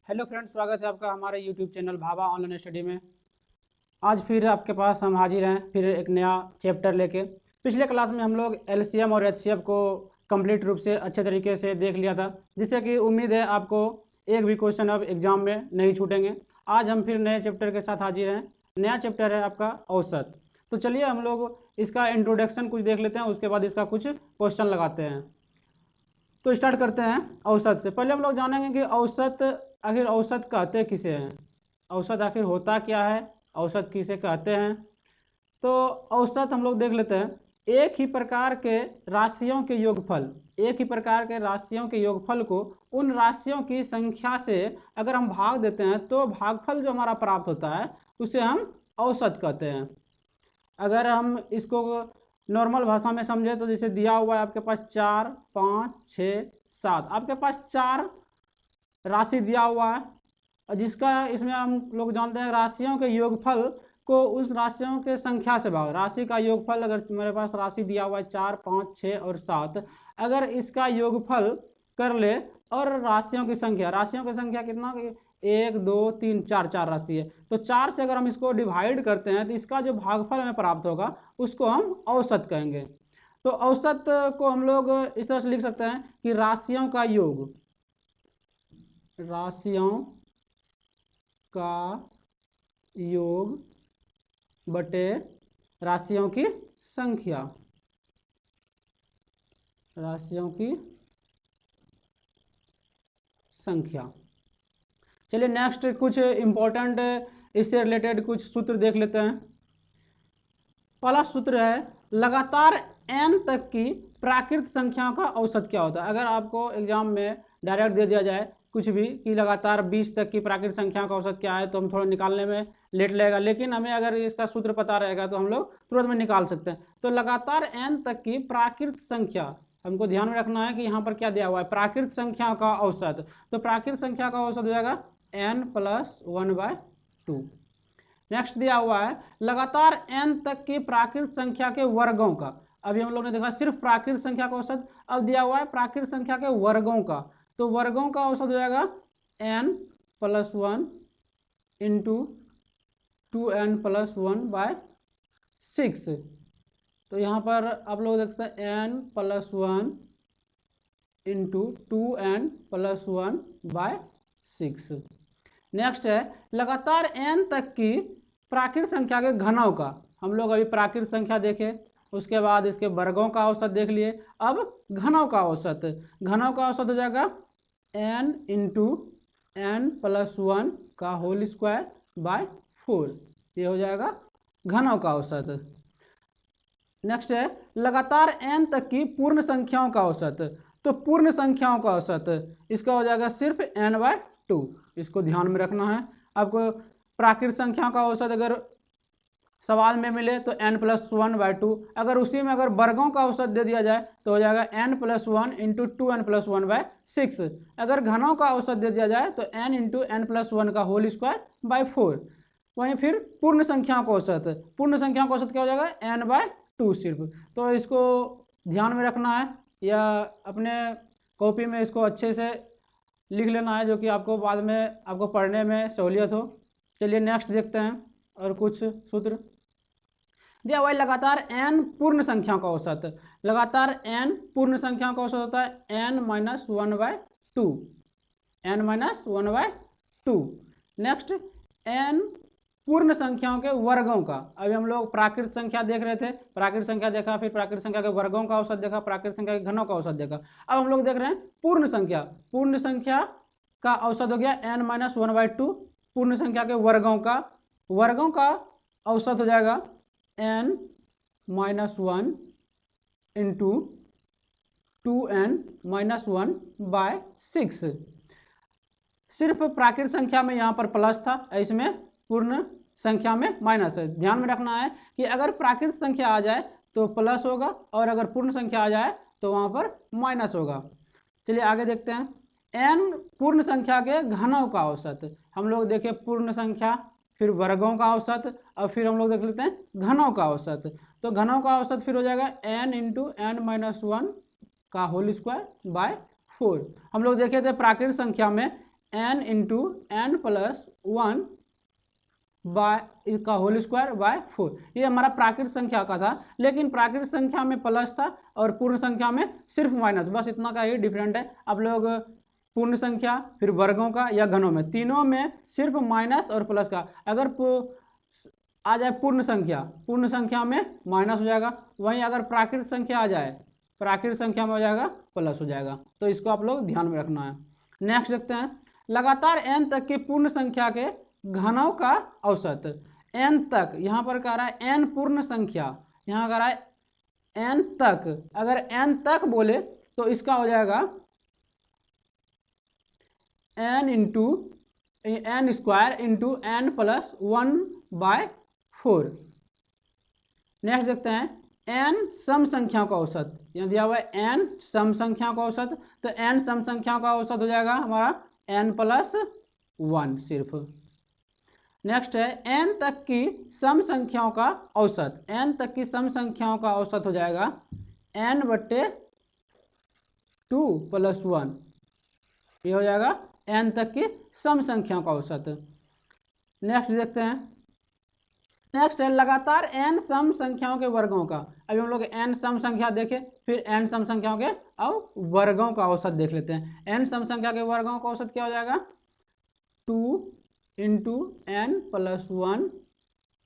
Hello friends, स्वागत है आपका हमारे YouTube channel Bhabha online study में। आज फिर आपके पास हम हाजिर हैं फिर एक नया चैप्टर लेके। पिछले क्लास में हम लोग एलसीएम और एचसीएफ को कंप्लीट रूप से अच्छे तरीके से देख लिया था, जिससे कि उम्मीद है आपको एक भी क्वेश्चन अब एग्जाम में नहीं छूटेंगे। आज हम फिर नए चैप्टर के साथ हाजिर हैं। नया चैप्टर है आपका औसत। तो चलिए हम लोग इसका इंट्रोडक्शन कुछ देख लेते हैं, उसके बाद इसका कुछ क्वेश्चन लगाते हैं। तो स्टार्ट करते हैं औसत से। पहले हम लोग जानेंगे कि औसत आखिर औसत कहते किसे हैं, औसत आखिर होता क्या है, औसत किसे कहते हैं। तो औसत हम लोग देख लेते हैं, एक ही प्रकार के राशियों के योगफल, एक ही प्रकार के राशियों के योगफल को उन राशियों की संख्या से अगर हम भाग देते हैं तो भागफल जो हमारा प्राप्त होता है उसे हम औसत कहते हैं। अगर हम इसको नॉर्मल भाषा में समझे तो जैसे दिया हुआ है आपके पास 4, 5, 6, 7, आपके पास 4 राशि दिया हुआ है, और जिसका इसमें हम लोग जानते हैं राशियों के योगफल को उस राशियों के संख्या से भाग। राशि का योगफल अगर मेरे पास राशि दिया हुआ है 4, 5, 6 और 7, अगर इसका योगफल कर ले और राशियों की संख्या कितना, 1, 2, 3, 4 4 राशि है, तो 4 से अगर हम इसको डिवाइड करते हैं तो इसका जो भागफल हमें प्राप्त होगा उसको हम औसत कहेंगे। तो औसत को हम लोग इस तरह से लिख सकते हैं कि राशियों का योग, राशियों का योग बटे राशियों की संख्या, राशियों की संख्या। चलिए नेक्स्ट कुछ इंपॉर्टेंट इससे रिलेटेड कुछ सूत्र देख लेते हैं। पहला सूत्र है लगातार n तक की प्राकृत संख्याओं का औसत क्या होता है। अगर आपको एग्जाम में डायरेक्ट दे दिया जाए कुछ भी कि लगातार 20 तक की प्राकृत संख्याओं का औसत क्या है, तो हम थोड़ा निकालने में लेट लगेगा, लेकिन हमें अगर इसका सूत्र पता रहेगा तो हम लोग तुरंत में निकाल सकते हैं। तो लगातार n तक की प्राकृत संख्या, हमको ध्यान में रखना है कि यहाँ पर क्या दिया हुआ है, प्राकृत संख्याओं का औसत। तो प्राकृत संख्या का औसत हो जाएगा n + 1/2। नेक्स्ट दिया हुआ है लगातार n तक की प्राकृत संख्या के वर्गों का। अभी हम लोग ने देखा सिर्फ प्राकृत संख्या का औसत, अब दिया हुआ है प्राकृत संख्या के वर्गों का। तो वर्गों का औसत हो जाएगा n + 1 × 2n + 1/6। तो यहाँ पर आप लोग देख सकते हैं n + 1 × 2n + 1/6। नेक्स्ट है लगातार n तक की प्राकृत संख्या के घनों का। हम लोग अभी प्राकृत संख्या देखे, उसके बाद इसके वर्गों का औसत देख लिए, अब घनों का औसत। घनों का औसत हो जाएगा n × n + 1 का होल स्क्वायर बाय 4। ये हो जाएगा घनों का औसत। नेक्स्ट है लगातार n तक की पूर्ण संख्याओं का औसत। तो पूर्ण संख्याओं का औसत इसका हो जाएगा सिर्फ n/2। इसको ध्यान में रखना है। आपको प्राकृत संख्याओं का औसत अगर सवाल में मिले तो n + 1/2, अगर उसी में अगर वर्गों का औसत दे दिया जाए तो हो जाएगा n + 1 × 2n + 1/6। अगर घनों का औसत दे दिया जाए तो n × n + 1 का होल स्क्वायर बाय 4। वहीं फिर पूर्ण संख्याओं का औसत, पूर्ण संख्याओं का औसत क्या हो जाएगा n/2 सिर्फ। तो इसको ध्यान में रखना है या अपने कॉपी में इसको अच्छे से लिख लेना है, जो कि आपको बाद में आपको पढ़ने में सहूलियत हो। चलिए नेक्स्ट देखते हैं और कुछ सूत्र दिया हुआ है लगातार n पूर्ण संख्याओं का औसत। लगातार n पूर्ण संख्याओं का औसत होता है n - 1/2, n - 1/2। नेक्स्ट n पूर्ण संख्याओं के वर्गों का। अभी हम लोग प्राकृत संख्या देख रहे थे, प्राकृत संख्या देखा, फिर प्राकृत संख्या के वर्गों का औसत देखा, प्राकृत संख्या के घनों का औसत देखा। अब हम लोग देख रहे हैं पूर्ण संख्या। पूर्ण संख्या का औसत हो गया n - 1/2। पूर्ण संख्या के वर्गों का, वर्गों का औसत हो जाएगा n - 1 × 2n - 1/6। सिर्फ प्राकृत संख्या में यहाँ पर प्लस था, इसमें पूर्ण संख्या में माइनस है। ध्यान में रखना है कि अगर प्राकृत संख्या आ जाए तो प्लस होगा और अगर पूर्ण संख्या आ जाए तो वहाँ पर माइनस होगा। चलिए आगे देखते हैं n पूर्ण संख्या के घनों का औसत। हम लोग देखें पूर्ण संख्या, फिर वर्गों का औसत, और फिर हम लोग देख लेते हैं घनों का औसत। तो घनों का औसत फिर हो जाएगा n × n - 1 का होल स्क्वायर बाय 4। हम लोग देखे थे प्राकृत संख्या में n into n plus 1 by इसका होल स्क्वायर बाय 4। ये हमारा प्राकृत संख्या का था, लेकिन प्राकृत संख्या में प्लस था और पूर्ण संख्या में सिर्फ माइनस, बस इतना का ही डिफरेंट है। आप लोग पूर्ण संख्या फिर वर्गों का या घनों में, तीनों में सिर्फ माइनस और प्लस का। अगर आ जाए पूर्ण संख्या में माइनस हो जाएगा, वहीं अगर प्राकृत संख्या आ जाए प्राकृत संख्या में हो जाएगा प्लस हो जाएगा। तो इसको आप लोग ध्यान में रखना है। नेक्स्ट देखते हैं, लगातार n तक की पूर्ण संख्या के घनों का औसत। n तक यहाँ पर कह रहा है n पूर्ण संख्या, यहाँ कह रहा है n तक। अगर n तक बोले तो इसका हो जाएगा n into n square into n plus 1/4। Next देखते हैं n सम संख्याओं का औसत। यहाँ दिया हुआ है n सम संख्याओं का औसत, तो n सम संख्याओं का औसत हो जाएगा हमारा n प्लस 1 सिर्फ। नेक्स्ट है n तक की सम संख्याओं का औसत। n तक की सम संख्याओं का औसत हो जाएगा n/2 प्लस 1। ये हो जाएगा n तक की सम संख्याओं का औसत। नेक्स्ट देखते हैं, नेक्स्ट है लगातार n सम संख्याओं के वर्गों का। अभी हम लोग n सम संख्या देखे, फिर n सम संख्याओं के अब वर्गों का औसत देख लेते हैं। n सम संख्या के वर्गों का औसत क्या हो जाएगा 2 into n plus 1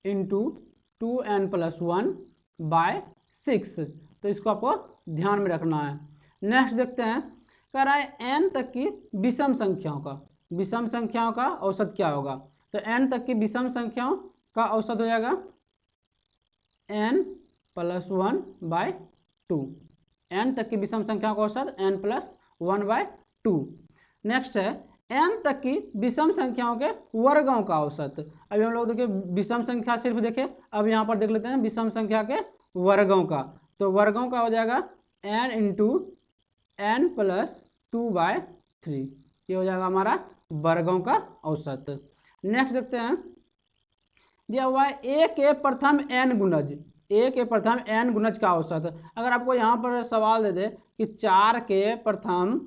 into 2n plus 1/6। तो इसको आपको ध्यान में रखना है। नेक्स्ट देखते हैं, कह रहा है n तक की विषम संख्याओं का। विषम संख्याओं का औसत क्या होगा, तो n तक की विषम संख्याओं का औसत हो जाएगा n प्लस 1/2। n तक की विषम संख्याओं का औसत n प्लस 1/2। नेक्स्ट है n तक की विषम संख्याओं के वर्गों का औसत। अभी हम लोग देखिए विषम संख्या सिर्फ देखे, अब यहाँ पर देख लेते हैं विषम संख्या के वर्गों का। तो वर्गों का हो जाएगा n इंटू एन प्लस 2/3। ये हो जाएगा हमारा वर्गों का औसत। नेक्स्ट देखते हैं, दिया हुआ है a के प्रथम n गुणज। a के प्रथम n गुणज का औसत। अगर आपको यहाँ पर सवाल दे दे कि 4 के प्रथम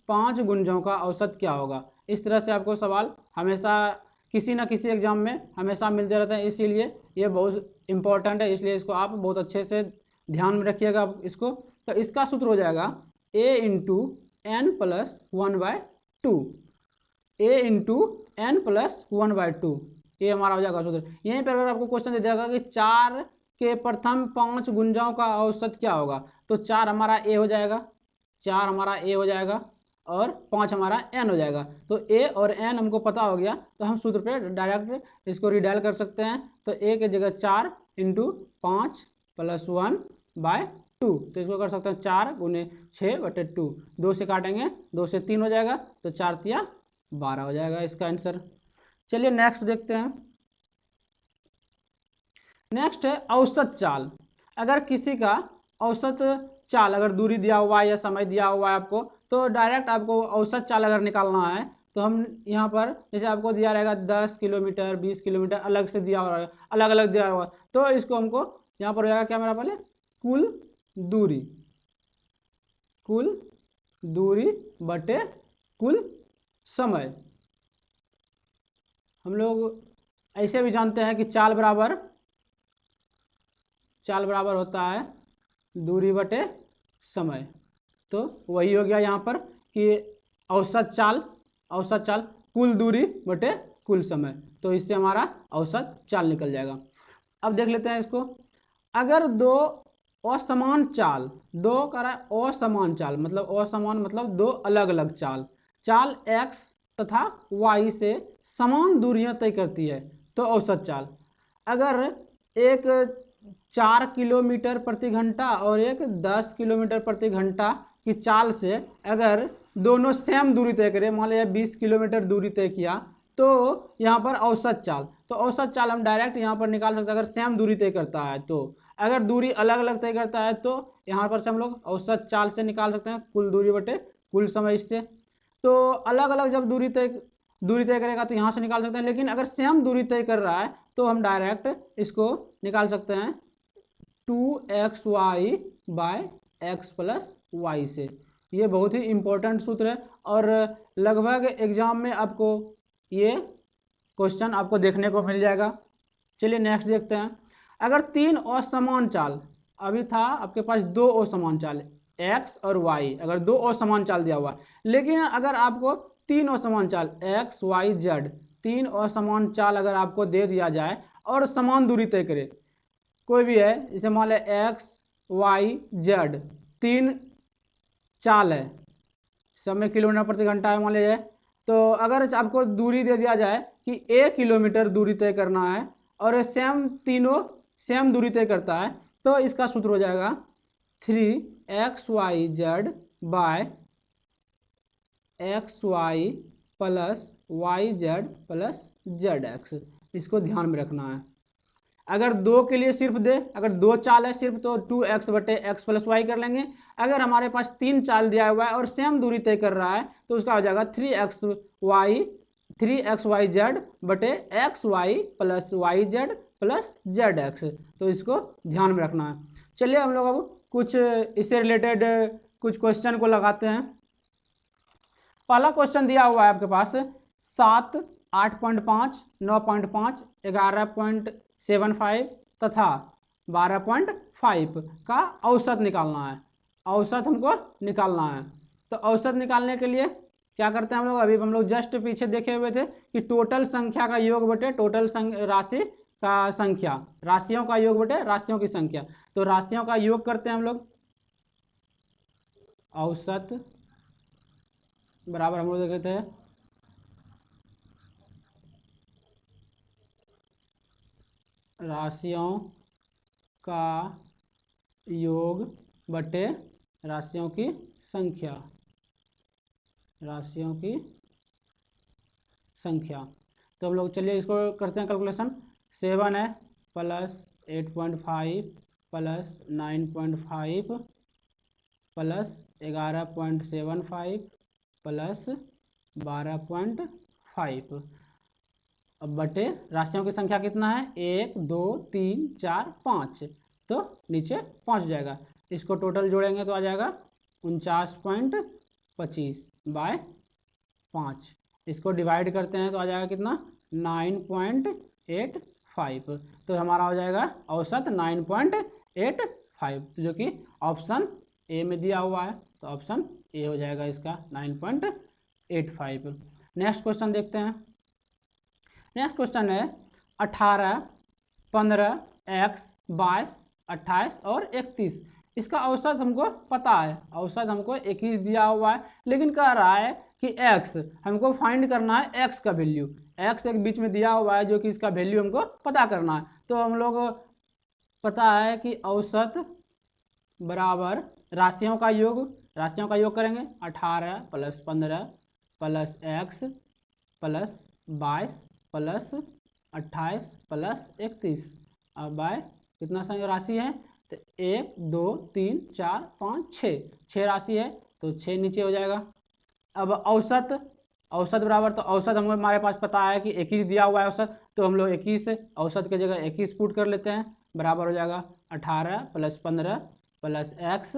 5 गुणजों का औसत क्या होगा, इस तरह से आपको सवाल हमेशा किसी न किसी एग्जाम में हमेशा मिलते रहते हैं, इसीलिए ये बहुत इंपॉर्टेंट है। इसलिए इसको आप बहुत अच्छे से ध्यान में रखिएगा इसको। तो इसका सूत्र हो जाएगा a into n plus 1/2। a into n plus 1/2, ये हमारा हो जाएगा सूत्र। यहीं पर अगर आपको क्वेश्चन दे देगा कि 4 के प्रथम 5 गुणजों का औसत क्या होगा, तो 4 हमारा a हो जाएगा, 4 हमारा a हो जाएगा और 5 हमारा n हो जाएगा। तो a और n हमको पता हो गया, तो हम सूत्र पे डायरेक्ट इसको रिडायल कर सकते हैं। तो a के जगह 4 इंटू 5 प्लस 1/2। तो इसको कर सकते हैं 4 गुने 6/2। 2 से काटेंगे, 2 से 3 हो जाएगा, तो 4 तिया 12 हो जाएगा इसका आंसर। चलिए नेक्स्ट देखते हैं। नेक्स्ट है औसत चाल। अगर किसी का औसत चाल, अगर दूरी दिया हुआ है या समय दिया हुआ है आपको, तो डायरेक्ट आपको औसत चाल अगर निकालना है तो हम यहाँ पर जैसे आपको दिया रहेगा 10 किलोमीटर 20 किलोमीटर अलग से दिया हुआ है, अलग अलग दिया हुआ, तो इसको हमको यहाँ पर हो जाएगा क्या मेरा पहले कुल दूरी बटे कुल समय। हम लोग ऐसे भी जानते हैं कि चाल बराबर होता है दूरी बटे समय। तो वही हो गया यहाँ पर कि औसत चाल कुल दूरी बटे कुल समय। तो इससे हमारा औसत चाल निकल जाएगा। अब देख लेते हैं इसको। अगर दो असमान चाल, दो करा असमान चाल मतलब दो अलग अलग चाल x तथा y से समान दूरियां तय करती है तो औसत चाल। अगर एक 4 किलोमीटर प्रति घंटा और एक 10 किलोमीटर प्रति घंटा की चाल से अगर दोनों सेम दूरी तय करें, मान लिया 20 किलोमीटर दूरी तय किया, तो यहाँ पर औसत चाल, तो औसत चाल हम डायरेक्ट यहाँ पर निकाल सकते हैं अगर सेम दूरी तय करता है तो। अगर दूरी अलग अलग तय करता है तो यहाँ पर से हम लोग औसत चाल से निकाल सकते हैं कुल दूरी बटे कुल समय इससे। तो अलग अलग जब दूरी तय करेगा तो यहाँ से निकाल सकते हैं, लेकिन अगर सेम दूरी तय कर रहा है तो हम डायरेक्ट इसको निकाल सकते हैं 2xy/x + y से। ये बहुत ही इम्पोर्टेंट सूत्र है और लगभग एग्जाम में आपको ये क्वेश्चन आपको देखने को मिल जाएगा। चलिए नेक्स्ट देखते हैं। अगर तीन असमान चाल, अभी था आपके पास दो असमान चाल एक्स और वाई, अगर दो असमान चाल दिया हुआ है, लेकिन अगर आपको तीन असमान चाल एक्स वाई जेड, तीन असमान चाल अगर आपको दे दिया जाए और समान दूरी तय करे, कोई भी है, जैसे मान लें एक्स वाई जेड तीन चाल है, सब में किलोमीटर प्रति घंटा है मान लीजिए, तो अगर आपको दूरी दे दिया जाए कि 1 किलोमीटर दूरी तय करना है और सेम तीनों सेम दूरी तय करता है, तो इसका सूत्र हो जाएगा 3xyz by xy plus yz plus zx। इसको ध्यान में रखना है। अगर दो के लिए सिर्फ दे, अगर दो चाल है सिर्फ तो 2x बटे एक्स प्लस वाई कर लेंगे। अगर हमारे पास तीन चाल दिया हुआ है और सेम दूरी तय कर रहा है तो उसका हो जाएगा 3xyz बटे xy plus yz plus zx। तो इसको ध्यान में रखना है। चलिए हम लोग अब कुछ इससे रिलेटेड कुछ क्वेश्चन को लगाते हैं। पहला क्वेश्चन दिया हुआ है आपके पास 7, 8.5, 9.5, 11.75 तथा 12.5 का औसत निकालना है। औसत हमको निकालना है। तो औसत निकालने के लिए क्या करते हैं हम लोग, अभी हम लोग जस्ट पीछे देखे हुए थे कि टोटल संख्या का योग बटे टोटल राशि का संख्या, राशियों का योग बटे राशियों की संख्या। तो राशियों का योग करते हैं हम लोग, औसत बराबर हम लोग देखे थे राशियों का योग बटे राशियों की संख्या, राशियों की संख्या। तो हम लोग चलिए इसको करते हैं कैलकुलेशन। 7 है प्लस 8.5 प्लस 9.5 प्लस 11.75 प्लस 12.5 अब बटे राशियों की संख्या कितना है 1 2 3 4 5, तो नीचे 5 हो जाएगा। इसको टोटल जोड़ेंगे तो आ जाएगा 49.25 बाय 5। इसको डिवाइड करते हैं तो आ जाएगा कितना 9.85। तो हमारा हो जाएगा औसत 9.85, तो जो कि ऑप्शन ए में दिया हुआ है। तो ऑप्शन ए हो जाएगा इसका 9.85। नेक्स्ट क्वेश्चन देखते हैं। नेक्स्ट क्वेश्चन है 18, 15, x, 22, 28 और 31। इसका औसत हमको पता है, औसत हमको 21 दिया हुआ है, लेकिन कह रहा है कि x हमको फाइंड करना है, x का वैल्यू, x एक बीच में दिया हुआ है जो कि इसका वैल्यू हमको पता करना है। तो हम लोग पता है कि औसत बराबर राशियों का योग, राशियों का योग करेंगे 18 plus 15 plus x plus 22 plus 28 plus 31 अब बाय कितना संख्या राशि है तो 1 2 3 4 5 6 राशि है, तो 6 नीचे हो जाएगा। अब औसत, औसत बराबर, तो औसत हम हमारे पास पता है कि 21 दिया हुआ है औसत, तो हम लोग 21 औसत की जगह 21 पुट कर लेते हैं, बराबर हो जाएगा 18 plus 15 plus x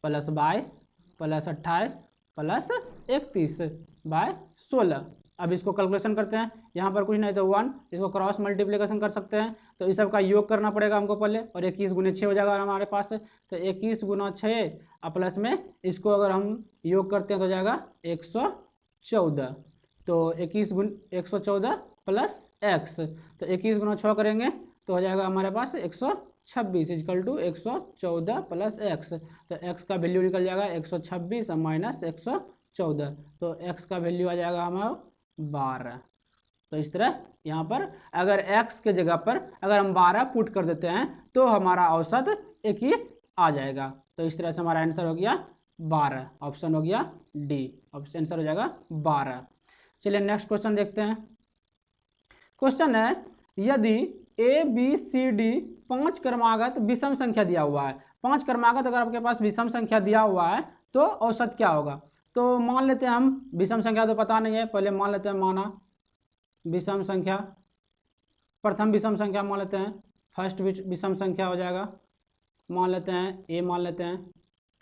plus 22 plus 28 plus 31 by 16। अब इसको कैलकुलेशन करते हैं। यहाँ पर कुछ नहीं तो 1, इसको क्रॉस मल्टीप्लिकेशन कर सकते हैं, तो इस सब का योग करना पड़ेगा हमको पहले, और 21 गुने 6 हो जाएगा हमारे पास। तो 21 गुना 6 और प्लस में इसको अगर हम योग करते हैं तो हो जाएगा 114। तो 21 गुण 114 प्लस x, तो 21 गुना 6 करेंगे तो हो जाएगा हमारे पास 126 इक्वल टू 114 प्लस x। तो x का वैल्यू निकल जाएगा 126 माइनस 114, तो x का वैल्यू आ जाएगा हमारा 12। तो इस तरह यहाँ पर अगर x के जगह पर अगर हम 12 पुट कर देते हैं तो हमारा औसत 21 आ जाएगा। तो इस तरह से हमारा आंसर हो गया 12, ऑप्शन हो गया डी, ऑप्शन आंसर हो जाएगा 12। चलिए नेक्स्ट क्वेश्चन देखते हैं। क्वेश्चन है यदि ए बी सी डी 5 क्रमागत विषम संख्या दिया हुआ है, 5 क्रमागत अगर आपके पास विषम संख्या दिया हुआ है तो औसत क्या होगा। तो मान लेते हैं हम, विषम संख्या तो पता नहीं है, पहले मान लेते हैं, माना विषम संख्या, प्रथम विषम संख्या मान लेते हैं, फर्स्ट विषम संख्या हो जाएगा, मान लेते हैं ए, मान लेते हैं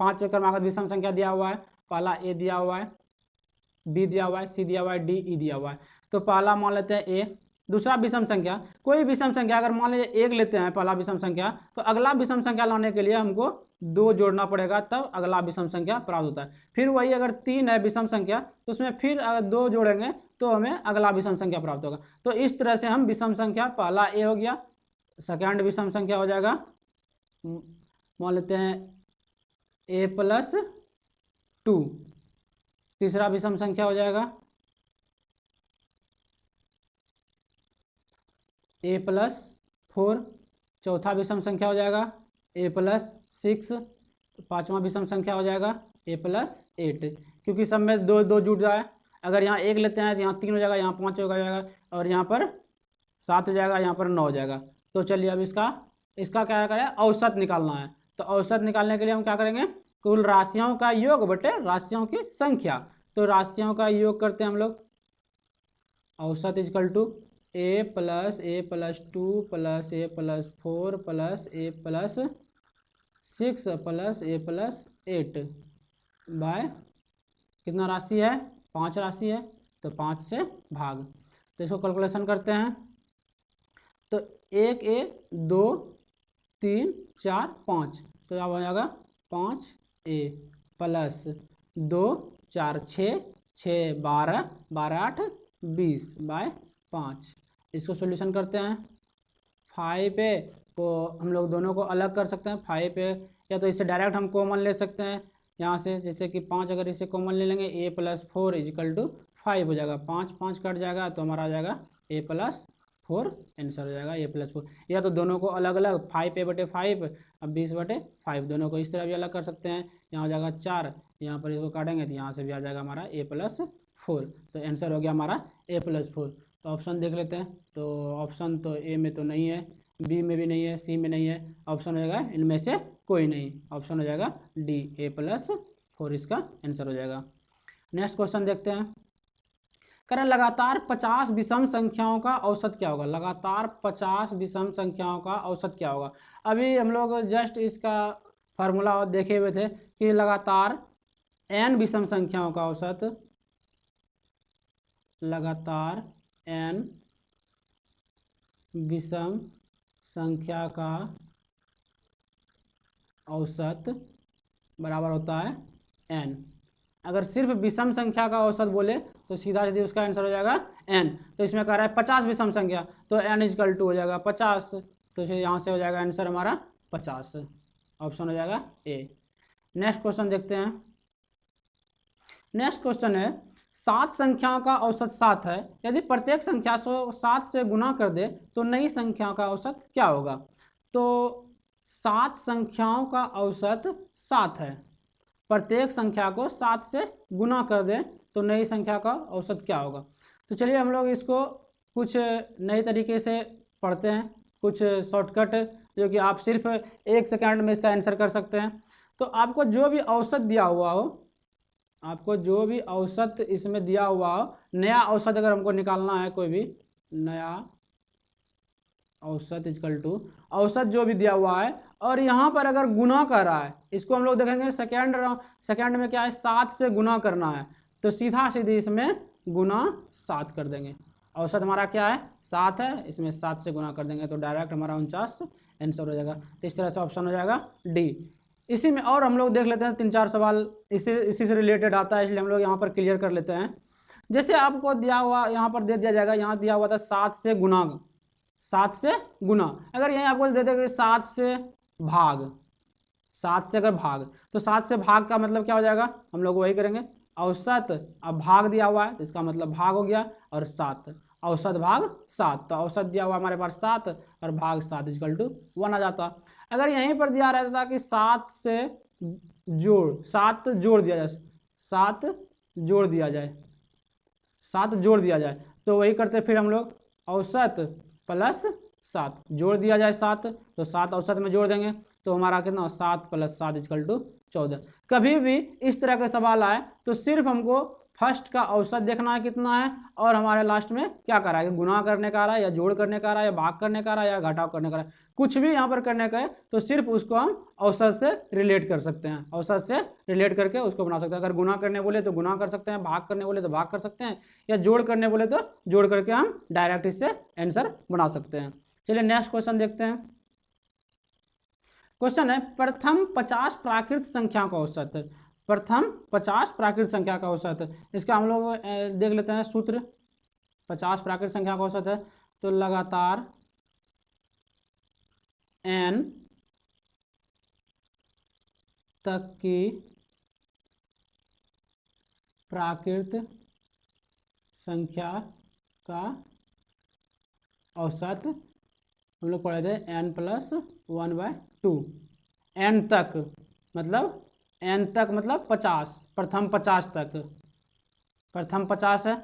5 क्रमागत विषम संख्या दिया हुआ है, पहला ए दिया हुआ है, बी दिया हुआ है, सी दिया हुआ है, डी, ई दिया हुआ है। तो पहला मान लेते हैं ए। दूसरा विषम संख्या, कोई विषम संख्या अगर मान लीजिए 1 लेते हैं पहला विषम संख्या, तो अगला विषम संख्या लाने के लिए हमको 2 जोड़ना पड़ेगा, तब अगला विषम संख्या प्राप्त होता है। फिर वही अगर 3 है विषम संख्या, तो उसमें फिर अगर 2 जोड़ेंगे तो हमें अगला विषम संख्या प्राप्त होगा। तो इस तरह से हम विषम संख्या, पहला ए हो गया, सेकेंड विषम संख्या हो जाएगा, मान लेते हैं a+2, तीसरा विषम संख्या हो जाएगा a+4, चौथा विषम संख्या हो जाएगा a+6, पांचवा विषम संख्या हो जाएगा a+8, क्योंकि सब में 2 2 जुड़ जाए। अगर यहाँ 1 लेते हैं तो यहाँ 3 हो जाएगा, यहाँ 5 हो जाएगा, और यहाँ पर 7 हो जाएगा, यहाँ पर 9 हो जाएगा। तो चलिए अब इसका क्या करें, औसत निकालना है। तो औसत निकालने के लिए हम क्या करेंगे, कुल राशियों का योग बटे राशियों की संख्या। तो राशियों का योग करते हैं हम लोग, औसत is equal to a+2 + a+4 + a+6 + a+8 bye कितना राशि है, 5 राशि है, तो 5 से भाग। तो इसको कैलकुलेशन करते हैं, तो 1a 2 3 4 5, तो अब हो जाएगा 5a + 2 4 6 6 12 12 8 20 बाय 5। इसको सॉल्यूशन करते हैं। 5a को हम लोग दोनों को अलग कर सकते हैं, 5a, या तो इसे डायरेक्ट हम कॉमन ले सकते हैं यहाँ से, जैसे कि 5 अगर इसे कॉमन ले लेंगे, a+4 = 5 हो जाएगा, 5 5 कट जाएगा, तो हमारा आ जाएगा a+4 आंसर हो जाएगा a+4। या तो दोनों को अलग अलग 5a/5 अब 20/5, दोनों को इस तरह भी अलग कर सकते हैं। यहाँ हो जाएगा 4, यहाँ पर इसको काटेंगे तो यहाँ से भी आ जाएगा हमारा a+4। तो आंसर हो गया हमारा a+4। तो ऑप्शन देख लेते हैं। तो ऑप्शन तो ए में तो नहीं है, बी में भी नहीं है, सी में नहीं है, ऑप्शन हो जाएगा इनमें से कोई नहीं, ऑप्शन हो जाएगा डी, a+4 इसका आंसर हो जाएगा। नेक्स्ट क्वेश्चन देखते हैं। करें लगातार 50 विषम संख्याओं का औसत क्या होगा, लगातार 50 विषम संख्याओं का औसत क्या होगा। अभी हम लोग जस्ट इसका फार्मूला देखे हुए थे कि लगातार n विषम संख्याओं का औसत, लगातार n विषम संख्या का औसत बराबर होता है n। अगर सिर्फ विषम संख्या का औसत बोले तो सीधा सीधी उसका आंसर हो जाएगा n। तो इसमें कह रहा है 50 विषम संख्या, तो n = हो जाएगा 50, तो यहाँ से हो जाएगा आंसर हमारा 50, ऑप्शन हो जाएगा ए। नेक्स्ट क्वेश्चन देखते हैं। नेक्स्ट क्वेश्चन है, 7 संख्याओं का औसत 7 है, यदि प्रत्येक संख्या 7 से गुना कर दे तो नई संख्या का औसत क्या होगा। तो 7 संख्याओं का औसत 7 है, प्रत्येक संख्या को 7 से गुना कर दे तो नई संख्या का औसत क्या होगा। तो चलिए हम लोग इसको कुछ नए तरीके से पढ़ते हैं, कुछ शॉर्टकट जो कि आप सिर्फ 1 सेकंड में इसका आंसर कर सकते हैं। तो आपको जो भी औसत दिया हुआ हो, आपको जो भी औसत इसमें दिया हुआ हो, नया औसत अगर हमको निकालना है, कोई भी नया औसत = औसत जो भी दिया हुआ है, और यहाँ पर अगर गुना कर रहा है, इसको हम लोग देखेंगे सेकेंड में क्या है, 7 से गुना करना है, तो सीधा सीधी इसमें गुना 7 कर देंगे। औसत हमारा क्या है, 7 है, इसमें 7 से गुना कर देंगे तो डायरेक्ट हमारा 49 आंसर हो जाएगा। तो इस तरह से ऑप्शन हो जाएगा डी। इसी में और हम लोग देख लेते हैं 3-4 सवाल इसी से रिलेटेड आता है, इसलिए हम लोग यहाँ पर क्लियर कर लेते हैं। जैसे आपको दिया हुआ यहाँ पर दे दिया जाएगा, यहाँ दिया हुआ था 7 से गुना, 7 से गुना, अगर यहीं आपको दे देगा 7 से भाग, 7 से अगर भाग, तो 7 से भाग का मतलब क्या हो जाएगा, हम लोग वही करेंगे, औसत अब भाग दिया हुआ है तो इसका मतलब भाग हो गया, और 7 औसत भाग 7, तो औसत दिया हुआ हमारे पास 7 और भाग 7 = 1 आ जाता। अगर यहीं पर दिया रहता था कि 7 से सात जोड़ दिया जाए, 7 जोड़ दिया जाए, 7 जोड़ दिया जाए, तो वही करते फिर हम लोग, औसत + 7 जोड़ दिया जाए 7, तो 7 औसत में जोड़ देंगे तो हमारा कितना, 7 + 7 = 14। कभी भी इस तरह के सवाल आए तो सिर्फ हमको फर्स्ट का औसत देखना है कितना है, और हमारे लास्ट में क्या कर रहा है, गुणा करने का रहा है या जोड़ करने का रहा है या भाग करने का रहा है या घटाव करने का रहा है, कुछ भी यहाँ पर करने का है तो सिर्फ उसको हम औसत से रिलेट कर सकते हैं, औसत से रिलेट करके उसको बना सकते हैं। अगर गुणा करने बोले तो गुणा कर सकते हैं, भाग करने बोले तो भाग कर सकते हैं, या जोड़ करने बोले तो जोड़ करके हम डायरेक्ट इससे आंसर बना सकते हैं। चलिए नेक्स्ट क्वेश्चन देखते हैं। क्वेश्चन है प्रथम 50 प्राकृत संख्या का औसत, प्रथम 50 प्राकृत संख्या का औसत। इसका हम लोग देख लेते हैं सूत्र। 50 प्राकृत संख्या का औसत है तो लगातार n तक की प्राकृत संख्या का औसत हम लोग पढ़े थे n+1/2। n तक मतलब 50, प्रथम 50 तक, प्रथम 50 है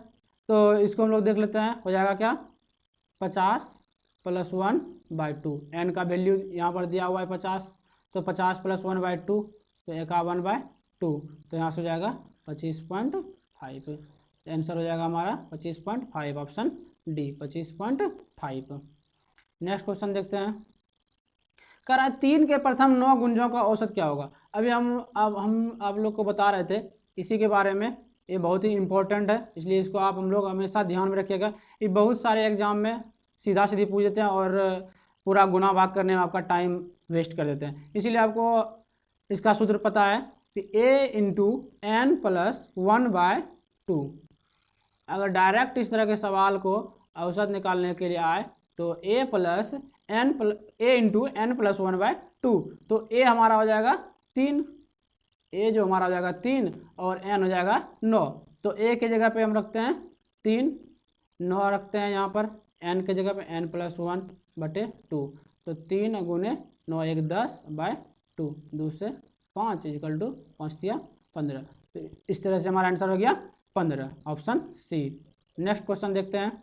तो इसको हम लोग देख लेते हैं, हो जाएगा क्या 50 + 1/2। n का वैल्यू यहाँ पर दिया हुआ है 50, तो 50 + 1/2 तो 51/2, तो यहाँ से हो जाएगा 25.5। आंसर हो जाएगा हमारा 25.5, ऑप्शन डी 25.5। नेक्स्ट क्वेश्चन देखते हैं। कह रहा है 3 के प्रथम 9 गुंजों का औसत क्या होगा। अभी हम आप लोग को बता रहे थे इसी के बारे में, ये बहुत ही इंपॉर्टेंट है इसलिए इसको हम लोग हमेशा ध्यान में रखिएगा। ये बहुत सारे एग्जाम में सीधा सीधी पूछ देते हैं और पूरा गुना भाग करने में आपका टाइम वेस्ट कर देते हैं, इसीलिए आपको इसका सूत्र पता है कि a × n+1/2। अगर डायरेक्ट इस तरह के सवाल को औसत निकालने के लिए आए तो a × n+1/2, तो a हमारा हो जाएगा 3, a जो हमारा हो जाएगा 3 और n हो जाएगा 9, तो a के जगह पे हम रखते हैं 3, 9 रखते हैं यहाँ पर, n के जगह पे n+1/2, तो 3 × 9 1 10/2, 2 से 5 = 5 × 15, तो इस तरह से हमारा आंसर हो गया 15, ऑप्शन सी। नेक्स्ट क्वेश्चन देखते हैं।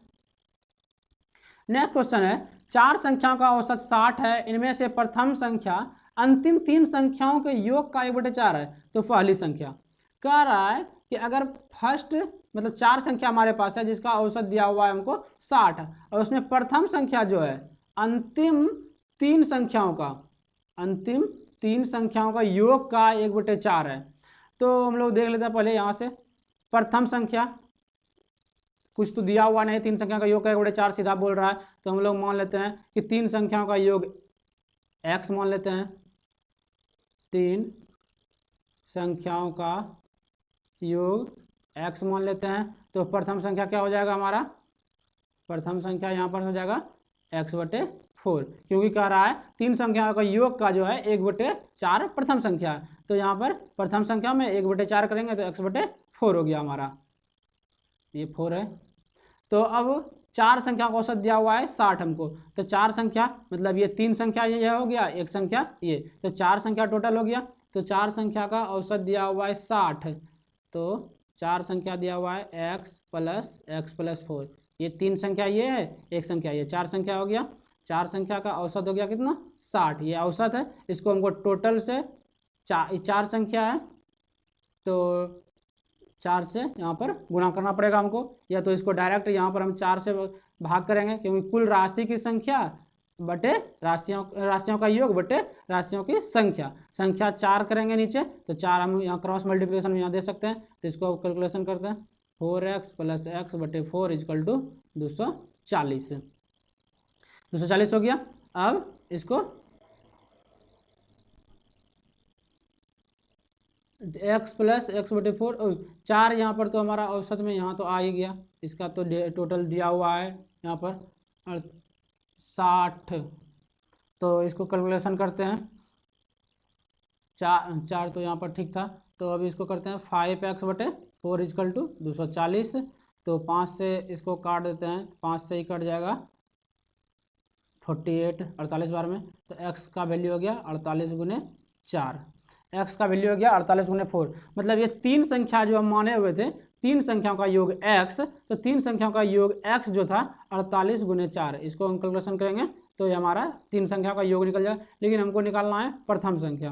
नेक्स्ट क्वेश्चन है 4 संख्याओं का औसत 60 है, इनमें से प्रथम संख्या अंतिम 3 संख्याओं के योग का 1/4 है, तो पहली संख्या। कह रहा है कि अगर फर्स्ट मतलब 4 संख्या हमारे पास है जिसका औसत दिया हुआ है हमको 60 है, और उसमें प्रथम संख्या जो है अंतिम 3 संख्याओं का योग का 1/4 है, तो हम लोग देख लेते हैं पहले यहाँ से। प्रथम संख्या कुछ तो दिया हुआ नहीं, 3 संख्या का योग का 1/4 सीधा बोल रहा है, तो हम लोग मान लेते हैं कि 3 संख्याओं का योग x मान लेते हैं, 3 संख्याओं का योग x मान लेते हैं, तो प्रथम संख्या क्या हो जाएगा हमारा, प्रथम संख्या यहाँ पर हो जाएगा x/4, क्योंकि कह रहा है 3 संख्याओं का योग का जो है 1/4 प्रथम संख्या है, तो यहाँ पर प्रथम संख्या में 1/4 करेंगे तो x/4 हो गया हमारा, ये 4 है। तो अब 4 संख्या का औसत दिया हुआ है 60 हमको, तो 4 संख्या मतलब ये 3 संख्या ये हो गया, 1 संख्या ये, तो 4 संख्या टोटल हो गया, तो 4 संख्या का औसत दिया हुआ है 60, तो 4 संख्या दिया हुआ है x + 4, ये 3 संख्या ये है, 1 संख्या ये, 4 संख्या हो गया, 4 संख्या का औसत हो गया कितना 60, ये औसत है, इसको हमको टोटल से 4 संख्या है तो 4 से यहाँ पर गुणा करना पड़ेगा हमको, या तो इसको डायरेक्ट यहाँ पर हम 4 से भाग करेंगे, क्योंकि कुल राशि की संख्या बटे राशियों का योग बटे राशियों की संख्या 4 करेंगे नीचे, तो 4 हम यहाँ क्रॉस मल्टीप्लिकेशन में यहाँ दे सकते हैं, तो इसको कैलकुलेशन करते हैं 4x + x/4 = 240, 240 हो गया। अब इसको x + x/4, 4 यहाँ पर तो हमारा औसत में यहाँ तो आ ही गया, इसका तो टोटल दिया हुआ है यहाँ पर 60, तो इसको कैलकुलेशन करते हैं, 4 तो यहाँ पर ठीक था, तो अभी इसको करते हैं 5x/4 = 240, तो 5 से इसको काट देते हैं, 5 से ही कट जाएगा 48 48 बार में, तो x का वैल्यू हो गया 48 × 4, x का वैल्यू हो गया 48 × 4, मतलब ये 3 संख्या जो हम माने हुए थे 3 संख्याओं का योग x, तो 3 संख्याओं का योग x जो था 48 × 4, इसको हम कैलकुलेशन करेंगे तो ये हमारा 3 संख्या का योग निकल जाए, लेकिन हमको निकालना है प्रथम संख्या,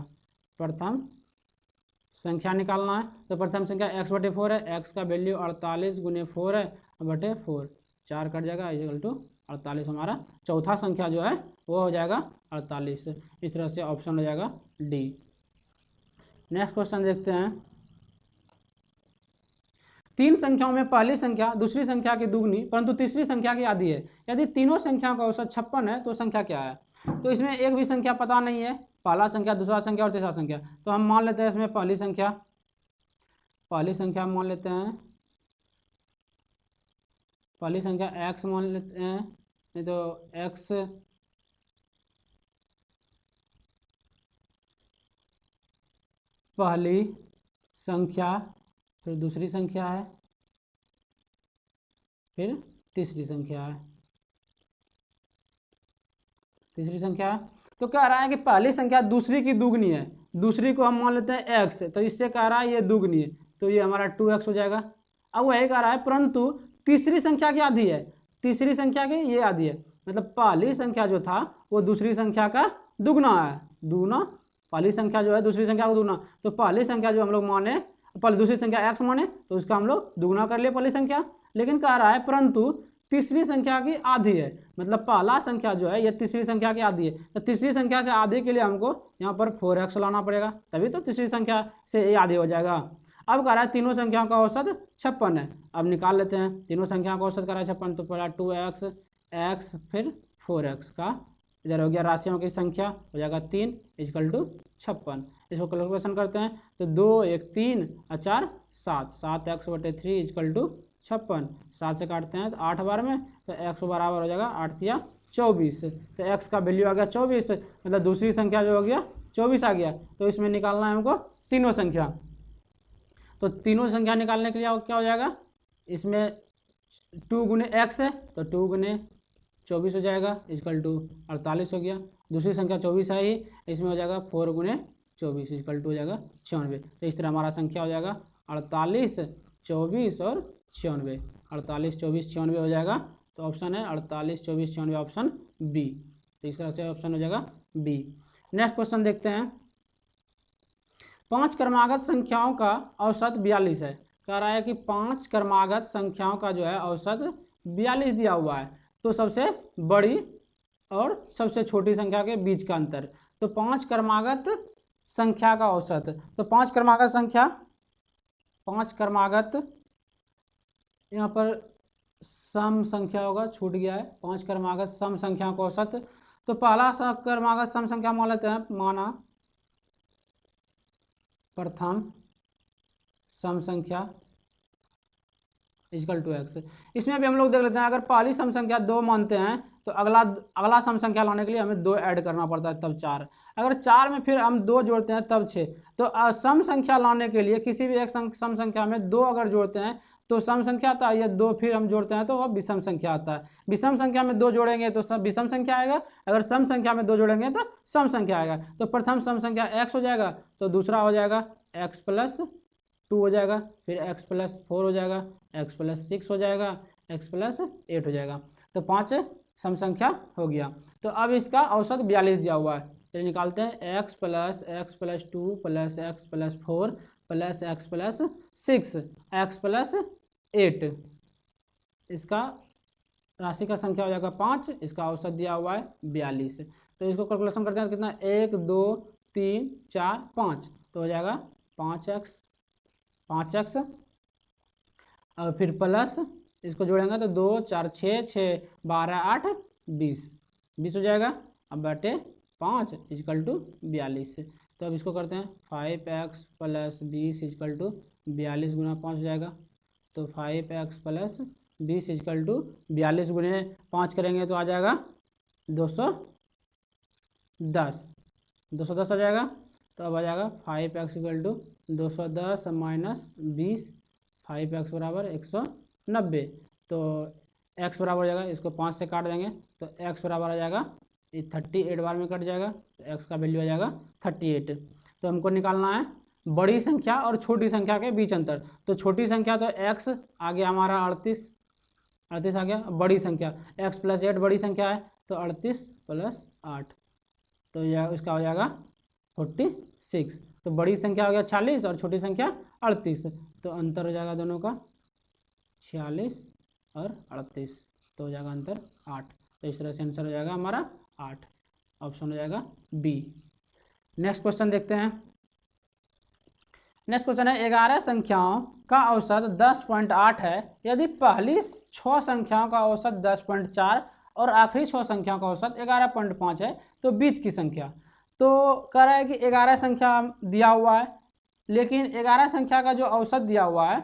प्रथम संख्या निकालना है। तो प्रथम संख्या x/4 है, x का वैल्यू 48 गुने 4 है बटे 4, 4 कट जाएगा इक्वल टू 48। हमारा चौथा संख्या जो है वो हो जाएगा 48। इस तरह से ऑप्शन हो जाएगा डी। नेक्स्ट क्वेश्चन देखते हैं। तीन संख्याओं में पहली संख्या दूसरी संख्या की दुगनी परंतु तीसरी संख्या की आधी है। यदि तीनों संख्याओं का औसत 56 है तो संख्या क्या है? तो इसमें एक भी संख्या पता नहीं है, पहला संख्या, दूसरा संख्या और तीसरा संख्या। तो हम मान लेते हैं इसमें पहली संख्या मान लेते हैं, पहली संख्या x मान लेते हैं, नहीं तो x पहली संख्या, फिर दूसरी संख्या है, फिर तीसरी संख्या है, तो कह रहा है कि पहली संख्या दूसरी की दुगनी है, दूसरी को हम मान लेते हैं x, तो इससे कह रहा है ये दुगनी है, तो ये हमारा 2x हो जाएगा। अब वही कह रहा है परंतु तीसरी संख्या की आधी है, तीसरी संख्या की ये आधी है, मतलब पहली संख्या जो था वो दूसरी संख्या का दुगना है, दुगना, पहली संख्या जो है दूसरी संख्या का दुगना। तो पहली संख्या जो हम लोग माने, पहले दूसरी संख्या x माने तो उसका हम लोग दुगना कर लिए पहली संख्या। लेकिन कह रहा है परंतु तीसरी संख्या की आधी है, मतलब पहला संख्या जो है ये तीसरी संख्या की आधी है, तो तीसरी संख्या से आधी के लिए हमको यहाँ पर 4x लाना पड़ेगा, तभी तो तीसरी संख्या से ये आधी हो जाएगा। अब कह रहा है तीनों संख्याओं का औसत 56 है, अब निकाल लेते हैं। तीनों संख्याओं का औसत कह रहा है 56, तो पहला 2x, x फिर 4x का, इधर हो गया राशियों की संख्या, हो जाएगा 3 इक्वल टू 56। इसको कैलकुलेशन करते हैं तो 2 1 3 और 4 7, 7x/3 इक्वल टू 56। 7 से काटते हैं तो 8 बार में, तो x बराबर हो जाएगा 8 या 24। तो x का वैल्यू आ गया 24, मतलब दूसरी संख्या जो हो गया 24 आ गया। तो इसमें निकालना है हमको तीनों संख्या, तो तीनों संख्या निकालने के लिए क्या हो जाएगा, इसमें 2 गुने x है तो 2 गुने 24 हो जाएगा इक्वल टू 48 हो गया। दूसरी संख्या 24 है ही, इसमें हो जाएगा 4 गुने 24 इक्वल टू हो जाएगा 96। तो इस तरह हमारा संख्या हो जाएगा 48 24 और 96, 48 24 96 हो जाएगा। तो ऑप्शन है 48 24 96 ऑप्शन बी। तो इस तरह से ऑप्शन हो जाएगा बी। नेक्स्ट क्वेश्चन देखते हैं। 5 क्रमागत संख्याओं का औसत 42 है। कह रहा है कि 5 क्रमागत संख्याओं का जो है औसत 42 दिया हुआ है, तो सबसे बड़ी और सबसे छोटी संख्या के बीच का अंतर। तो 5 क्रमागत संख्या का औसत, तो 5 क्रमागत संख्या, 5 क्रमागत, यहाँ पर सम संख्या होगा, छूट गया है, 5 क्रमागत सम संख्या का औसत। तो पहला क्रमागत सम संख्या मान लेते हैं, माना प्रथम सम संख्या इक्वल टू x। इसमें भी हम लोग देख लेते हैं, अगर पहली सम संख्या 2 मानते हैं तो अगला सम संख्या लाने के लिए हमें 2 ऐड करना पड़ता है, तब 4। अगर 4 में फिर हम 2 जोड़ते हैं तब 6। तो सम संख्या लाने के लिए किसी भी एक सम संख्या में 2 अगर जोड़ते हैं तो सम संख्या आता है, या 2 फिर हम जोड़ते हैं तो वह विषम संख्या आता है। विषम संख्या में 2 जोड़ेंगे तो सब विषम संख्या आएगा, अगर सम संख्या में 2 जोड़ेंगे तो सम संख्या आएगा। तो प्रथम सम संख्या x हो जाएगा, तो दूसरा हो जाएगा x + 2 हो जाएगा, फिर x + 4 हो जाएगा, x + 6 हो जाएगा, x + 8 हो जाएगा। तो 5 सम संख्या हो गया। तो अब इसका औसत 42 दिया हुआ है, तो निकालते हैं x + 2 + x + 4 + x + 6 x + 8, इसका राशि का संख्या हो जाएगा 5, इसका औसत दिया हुआ है 42। तो इसको कैलकुलेशन करते हैं कितना, 1 2 3 4 5, तो हो जाएगा 5x और फिर प्लस इसको जोड़ेंगे तो 2 4 6 6 12 8 20 हो जाएगा। अब बटे 5 इक्वल टू 42। तो अब इसको करते हैं 5x + 20 इक्वल टू 42 गुना 5 हो जाएगा। तो 5x + 20 इक्वल टू 42 गुने 5 करेंगे तो आ जाएगा 210 आ जाएगा। तो अब आ जाएगा 5x इक्वल टू 210 - 20, 5x बराबर 190। तो x बराबर हो जाएगा, इसको 5 से काट देंगे तो x बराबर आ जाएगा 38 बार में कट जाएगा, तो x का वैल्यू आ जाएगा 38। तो हमको निकालना है बड़ी संख्या और छोटी संख्या के बीच अंतर। तो छोटी संख्या तो x आ गया हमारा 38 आ गया। बड़ी संख्या x + 8 बड़ी संख्या है, तो 38 + 8, तो यह इसका हो जाएगा 46। तो बड़ी संख्या हो गया 46 और छोटी संख्या 38, तो अंतर हो जाएगा दोनों का 46 और 38, तो हो जाएगा अंतर 8। तो इस तरह से आंसर हो जाएगा हमारा 8, ऑप्शन हो जाएगा बी। नेक्स्ट क्वेश्चन देखते हैं। नेक्स्ट क्वेश्चन है 11 संख्याओं का औसत 10.8 है यदि पहली 6 संख्याओं का औसत 10.4 और आखिरी 6 संख्याओं का औसत 11.5 है तो बीच की संख्या। तो कह रहा है कि 11 संख्या दिया हुआ है, लेकिन 11 संख्या का जो औसत दिया हुआ है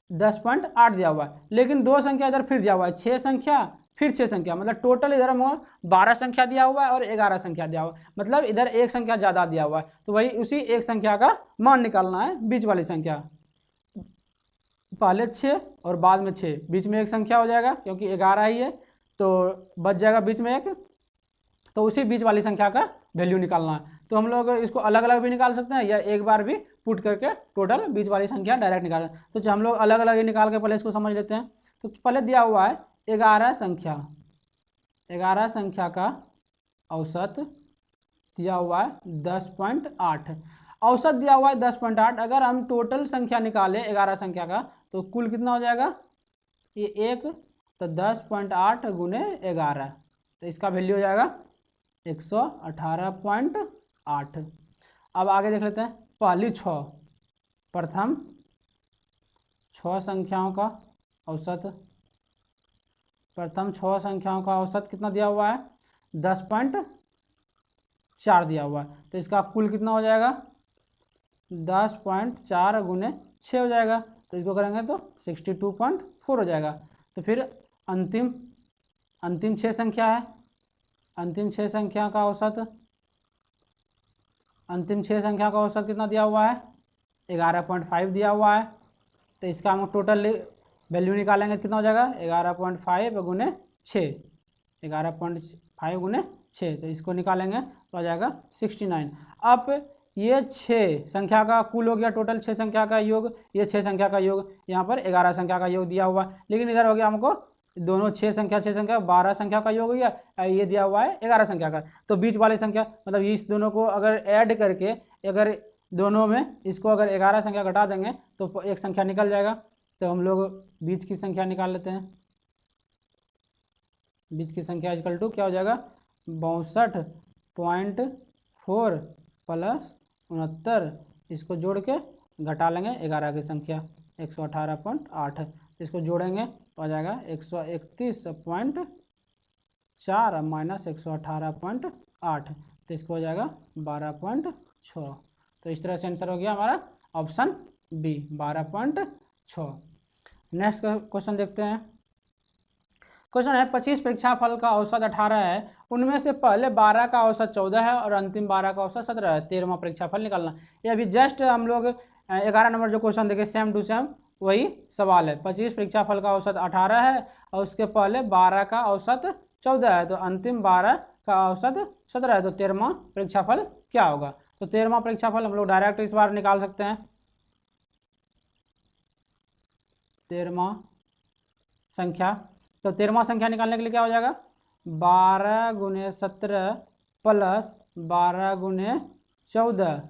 10.8 दिया हुआ है, लेकिन 2 संख्या इधर फिर दिया हुआ है, 6 संख्या फिर 6 संख्या, मतलब टोटल इधर हम 12 संख्या दिया हुआ है और 11 संख्या दिया हुआ है, मतलब इधर एक संख्या ज़्यादा दिया हुआ है। तो वही उसी एक संख्या का मान निकालना है, बीच वाली संख्या। पहले 6 और बाद में 6, बीच में एक संख्या हो जाएगा क्योंकि 11 ही है, तो बच जाएगा बीच में एक, तो उसी बीच वाली संख्या का वैल्यू निकालना है। तो हम लोग इसको अलग अलग भी निकाल सकते हैं या एक बार भी पुट करके टोटल बीच वाली संख्या डायरेक्ट निकाल। तो हम लोग अलग अलग ही निकाल के पहले इसको समझ लेते हैं। तो पहले दिया हुआ है 11 संख्या, 11 संख्या का औसत दिया हुआ है 10.8, औसत दिया हुआ है 10.8। अगर हम टोटल संख्या निकालें 11 संख्या का तो कुल कितना हो जाएगा, ये 1, तो 10.8 गुने 11, तो इसका वैल्यू हो जाएगा 118.8। अब आगे देख लेते हैं पहली 6, प्रथम 6 संख्याओं का औसत, प्रथम 6 संख्याओं का औसत कितना दिया हुआ है 10.4 दिया हुआ है, तो इसका कुल कितना हो जाएगा 10.4 गुने 6 हो जाएगा, तो इसको करेंगे तो 62.4 हो जाएगा। तो फिर अंतिम 6 संख्या है, अंतिम 6 संख्या का औसत, अंतिम 6 संख्या का औसत कितना दिया हुआ है 11.5 दिया हुआ है, तो इसका हम टोटल वैल्यू निकालेंगे कितना हो जाएगा 11.5 गुने 6, 11.5 गुने 6, तो इसको निकालेंगे तो आ जाएगा 69। अब ये 6 संख्या का कुल हो गया, टोटल 6 संख्या का योग, ये 6 संख्या का योग, यहाँ पर 11 संख्या का योग दिया हुआ, लेकिन इधर हो गया हमको दोनों 6 संख्या 12 संख्या का योग हो गया, ये दिया हुआ है 11 संख्या का। तो बीच वाली संख्या मतलब इस दोनों को अगर ऐड करके अगर दोनों में इसको अगर 11 संख्या घटा देंगे तो एक संख्या निकल जाएगा। तो हम लोग बीच की संख्या निकाल लेते हैं। बीच की संख्या इक्वल टू क्या हो जाएगा 62.4 प्लस 69, इसको जोड़ के घटा लेंगे 11 की संख्या 118.8, इसको जोड़ेंगे तो आ जाएगा 131.4 माइनस 118.8, तो इसको हो जाएगा 12.6। तो इस तरह से आंसर हो गया हमारा ऑप्शन बी 12.6। नेक्स्ट क्वेश्चन देखते हैं। क्वेश्चन है 25 परीक्षाफल का औसत 18 है, उनमें से पहले 12 का औसत 14 है और अंतिम 12 का औसत 17 है, 13वां परीक्षाफल निकालना। ये अभी जस्ट हम लोग 11 नंबर जो क्वेश्चन देखे सेम टू सेम वही सवाल है। 25 परीक्षाफल का औसत 18 है और उसके पहले 12 का औसत 14 है, तो अंतिम 12 का औसत 17 है, तो 13वां परीक्षाफल क्या होगा। तो 13वां परीक्षाफल हम लोग डायरेक्ट इस बार निकाल सकते हैं। 13वां संख्या, तो 13वां संख्या निकालने के लिए क्या हो जाएगा 12 गुने 17 प्लस 12 गुने 14,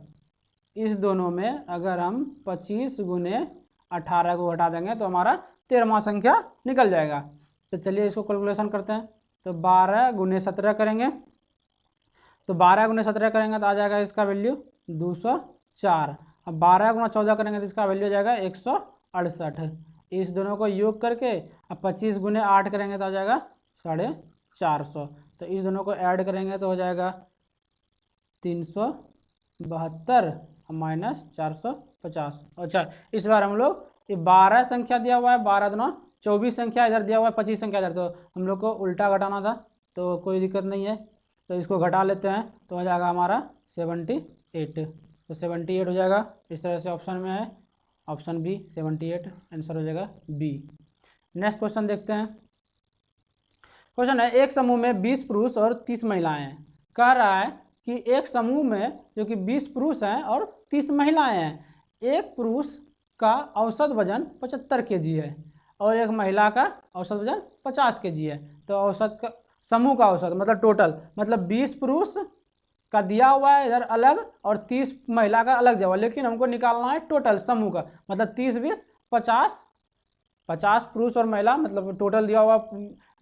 इस दोनों में अगर हम 25 गुने 18 को हटा देंगे तो हमारा 13वां संख्या निकल जाएगा। तो चलिए इसको कैलकुलेशन करते हैं। तो 12 गुने 17 करेंगे, तो 12 गुने 17 करेंगे तो आ जाएगा इसका वैल्यू 204। अब 12 गुना 14 करेंगे तो इसका वैल्यू हो जाएगा 168। इस दोनों को योग करके अब 25 गुने 8 करेंगे तो आ जाएगा 450। तो इस दोनों को ऐड करेंगे तो हो जाएगा 372 माइनस 450। अच्छा, इस बार हम लोग ये 12 संख्या दिया हुआ है, 12 दुना 24 संख्या इधर दिया हुआ है, 25 संख्या इधर, तो हम लोग को उल्टा घटाना था, तो कोई दिक्कत नहीं है। तो इसको घटा लेते हैं तो हो जाएगा हमारा 78, तो 78 हो जाएगा। इस तरह से ऑप्शन में है ऑप्शन बी 78, आंसर हो जाएगा बी। नेक्स्ट क्वेश्चन देखते हैं। क्वेश्चन है एक समूह में 20 पुरुष और 30 महिलाएं हैं। कह रहा है कि एक समूह में जो कि 20 पुरुष हैं और 30 महिलाएं हैं, एक पुरुष का औसत वजन 75 kg है और एक महिला का औसत वजन 50 kg है। तो औसत का समूह का औसत मतलब टोटल मतलब 20 पुरुष का दिया हुआ है इधर अलग और 30 महिला का अलग दिया हुआ है, लेकिन हमको निकालना है टोटल समूह का, मतलब 30 20 50, 50 पुरुष और महिला, मतलब टोटल दिया हुआ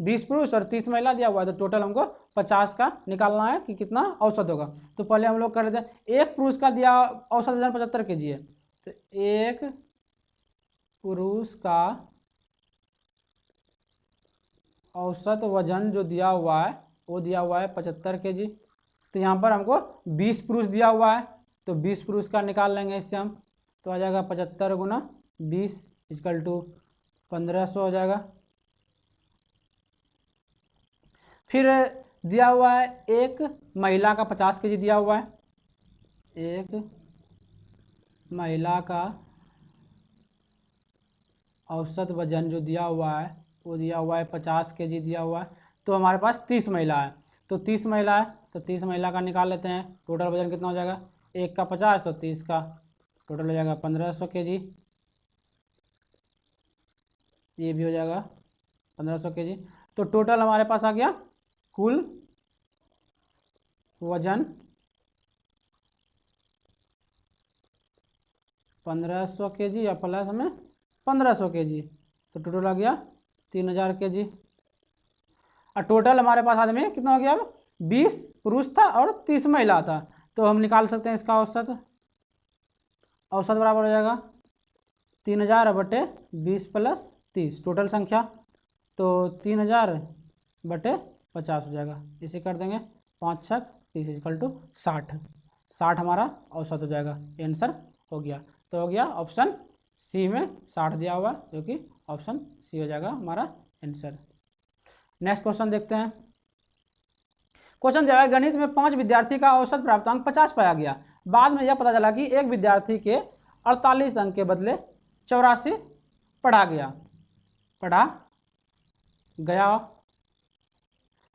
20 पुरुष और 30 महिला दिया हुआ है, तो टोटल हमको 50 का निकालना है कि कितना औसत होगा। तो पहले हम लोग कर लेते हैं, एक पुरुष का दिया औसत वजन 75 kg है, तो एक पुरुष का औसत वजन जो दिया हुआ है वो दिया हुआ है 75 kg। तो यहाँ पर हमको 20 पुरुष दिया हुआ है, तो 20 पुरुष का निकाल लेंगे इससे हम, तो आ जाएगा 75 गुना 20 इक्वल टू 1500 हो जाएगा। फिर दिया हुआ है एक महिला का 50 kg दिया हुआ है, एक महिला का औसत वजन जो दिया हुआ है वो दिया हुआ है 50 kg दिया हुआ है। तो हमारे पास 30 महिला है, तो 30 महिला है तो 30 महिला का निकाल लेते हैं, टोटल वजन कितना हो जाएगा, एक का 50 तो 30 का टोटल हो जाएगा 1500 kg, ये भी हो जाएगा 1500 kg। तो टोटल हमारे पास आ गया कुल वजन 1500 kg या प्लस में 1500 kg, तो टोटल आ गया 3000 kg। और टोटल हमारे पास आदमी कितना हो गया, अब 20 पुरुष था और 30 महिला था, तो हम निकाल सकते हैं इसका औसत। औसत बराबर हो जाएगा 3000 बटे 20 प्लस 30, टोटल संख्या तो 3000 बटे 50 हो जाएगा, इसे कर देंगे 5 6 30 इक्वल टू 60, 60 हमारा औसत हो जाएगा, आंसर हो गया। तो हो गया ऑप्शन सी में 60 दिया हुआ, जो कि ऑप्शन सी हो जाएगा हमारा आंसर। नेक्स्ट क्वेश्चन देखते हैं। क्वेश्चन दिया है गणित में 5 विद्यार्थी का औसत प्राप्तांक 50 पाया गया, बाद में यह पता चला कि एक विद्यार्थी के 48 अंक के बदले 84 पढ़ा गया,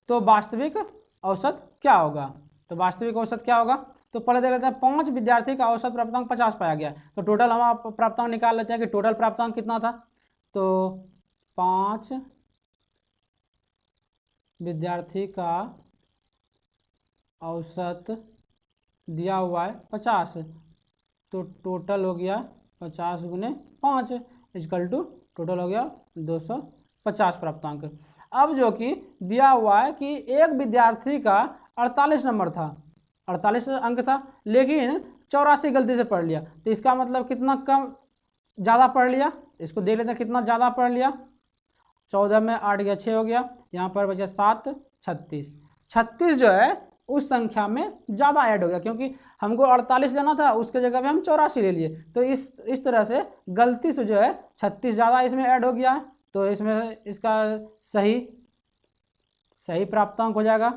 तो वास्तविक औसत क्या होगा। तो वास्तविक औसत क्या होगा, तो पहले देख लेते हैं 5 विद्यार्थी का औसत प्राप्तांक 50 पाया गया, तो टोटल हम प्राप्तांक निकाल लेते हैं कि टोटल प्राप्तांक कितना था। तो 5 विद्यार्थी का औसत दिया हुआ है 50, तो टोटल हो गया 50 गुने 5 इक्वल टू टोटल हो गया 250 प्राप्तांक। अब जो कि दिया हुआ है कि एक विद्यार्थी का 48 नंबर था, 48 अंक था, लेकिन 84 गलती से पढ़ लिया, तो इसका मतलब कितना कम ज़्यादा पढ़ लिया, इसको देख लेते हैं कितना ज़्यादा पढ़ लिया। 14 में 8 गया 6 हो गया, यहाँ पर बचा 7 36, 36 जो है उस संख्या में ज़्यादा ऐड हो गया, क्योंकि हमको 48 लेना था, उसके जगह पे हम 84 ले लिए, तो इस तरह से गलती से जो है 36 ज़्यादा इसमें ऐड हो गया है, तो इसमें इसका सही प्राप्तांक हो जाएगा।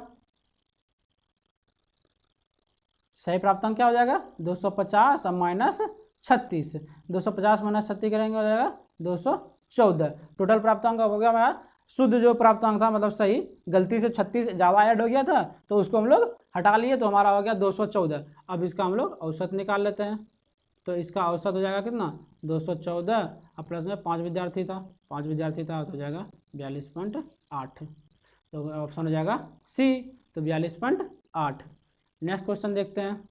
सही प्राप्तांक क्या हो जाएगा, 250 माइनस 36, 250 माइनस 36 करेंगे हो जाएगा 214। टोटल प्राप्तांक हो गया हमारा शुद्ध जो प्राप्तांक था, मतलब सही, गलती से 36 ज़्यादा ऐड हो गया था तो उसको हम लोग हटा लिए, तो हमारा हो गया 214। अब इसका हम लोग औसत निकाल लेते हैं, तो इसका औसत हो जाएगा कितना 214, और प्लस में 5 विद्यार्थी था, 5 विद्यार्थी था तो हो जाएगा 42.8, तो ऑप्शन हो जाएगा सी, तो 42.8। नेक्स्ट क्वेश्चन देखते हैं।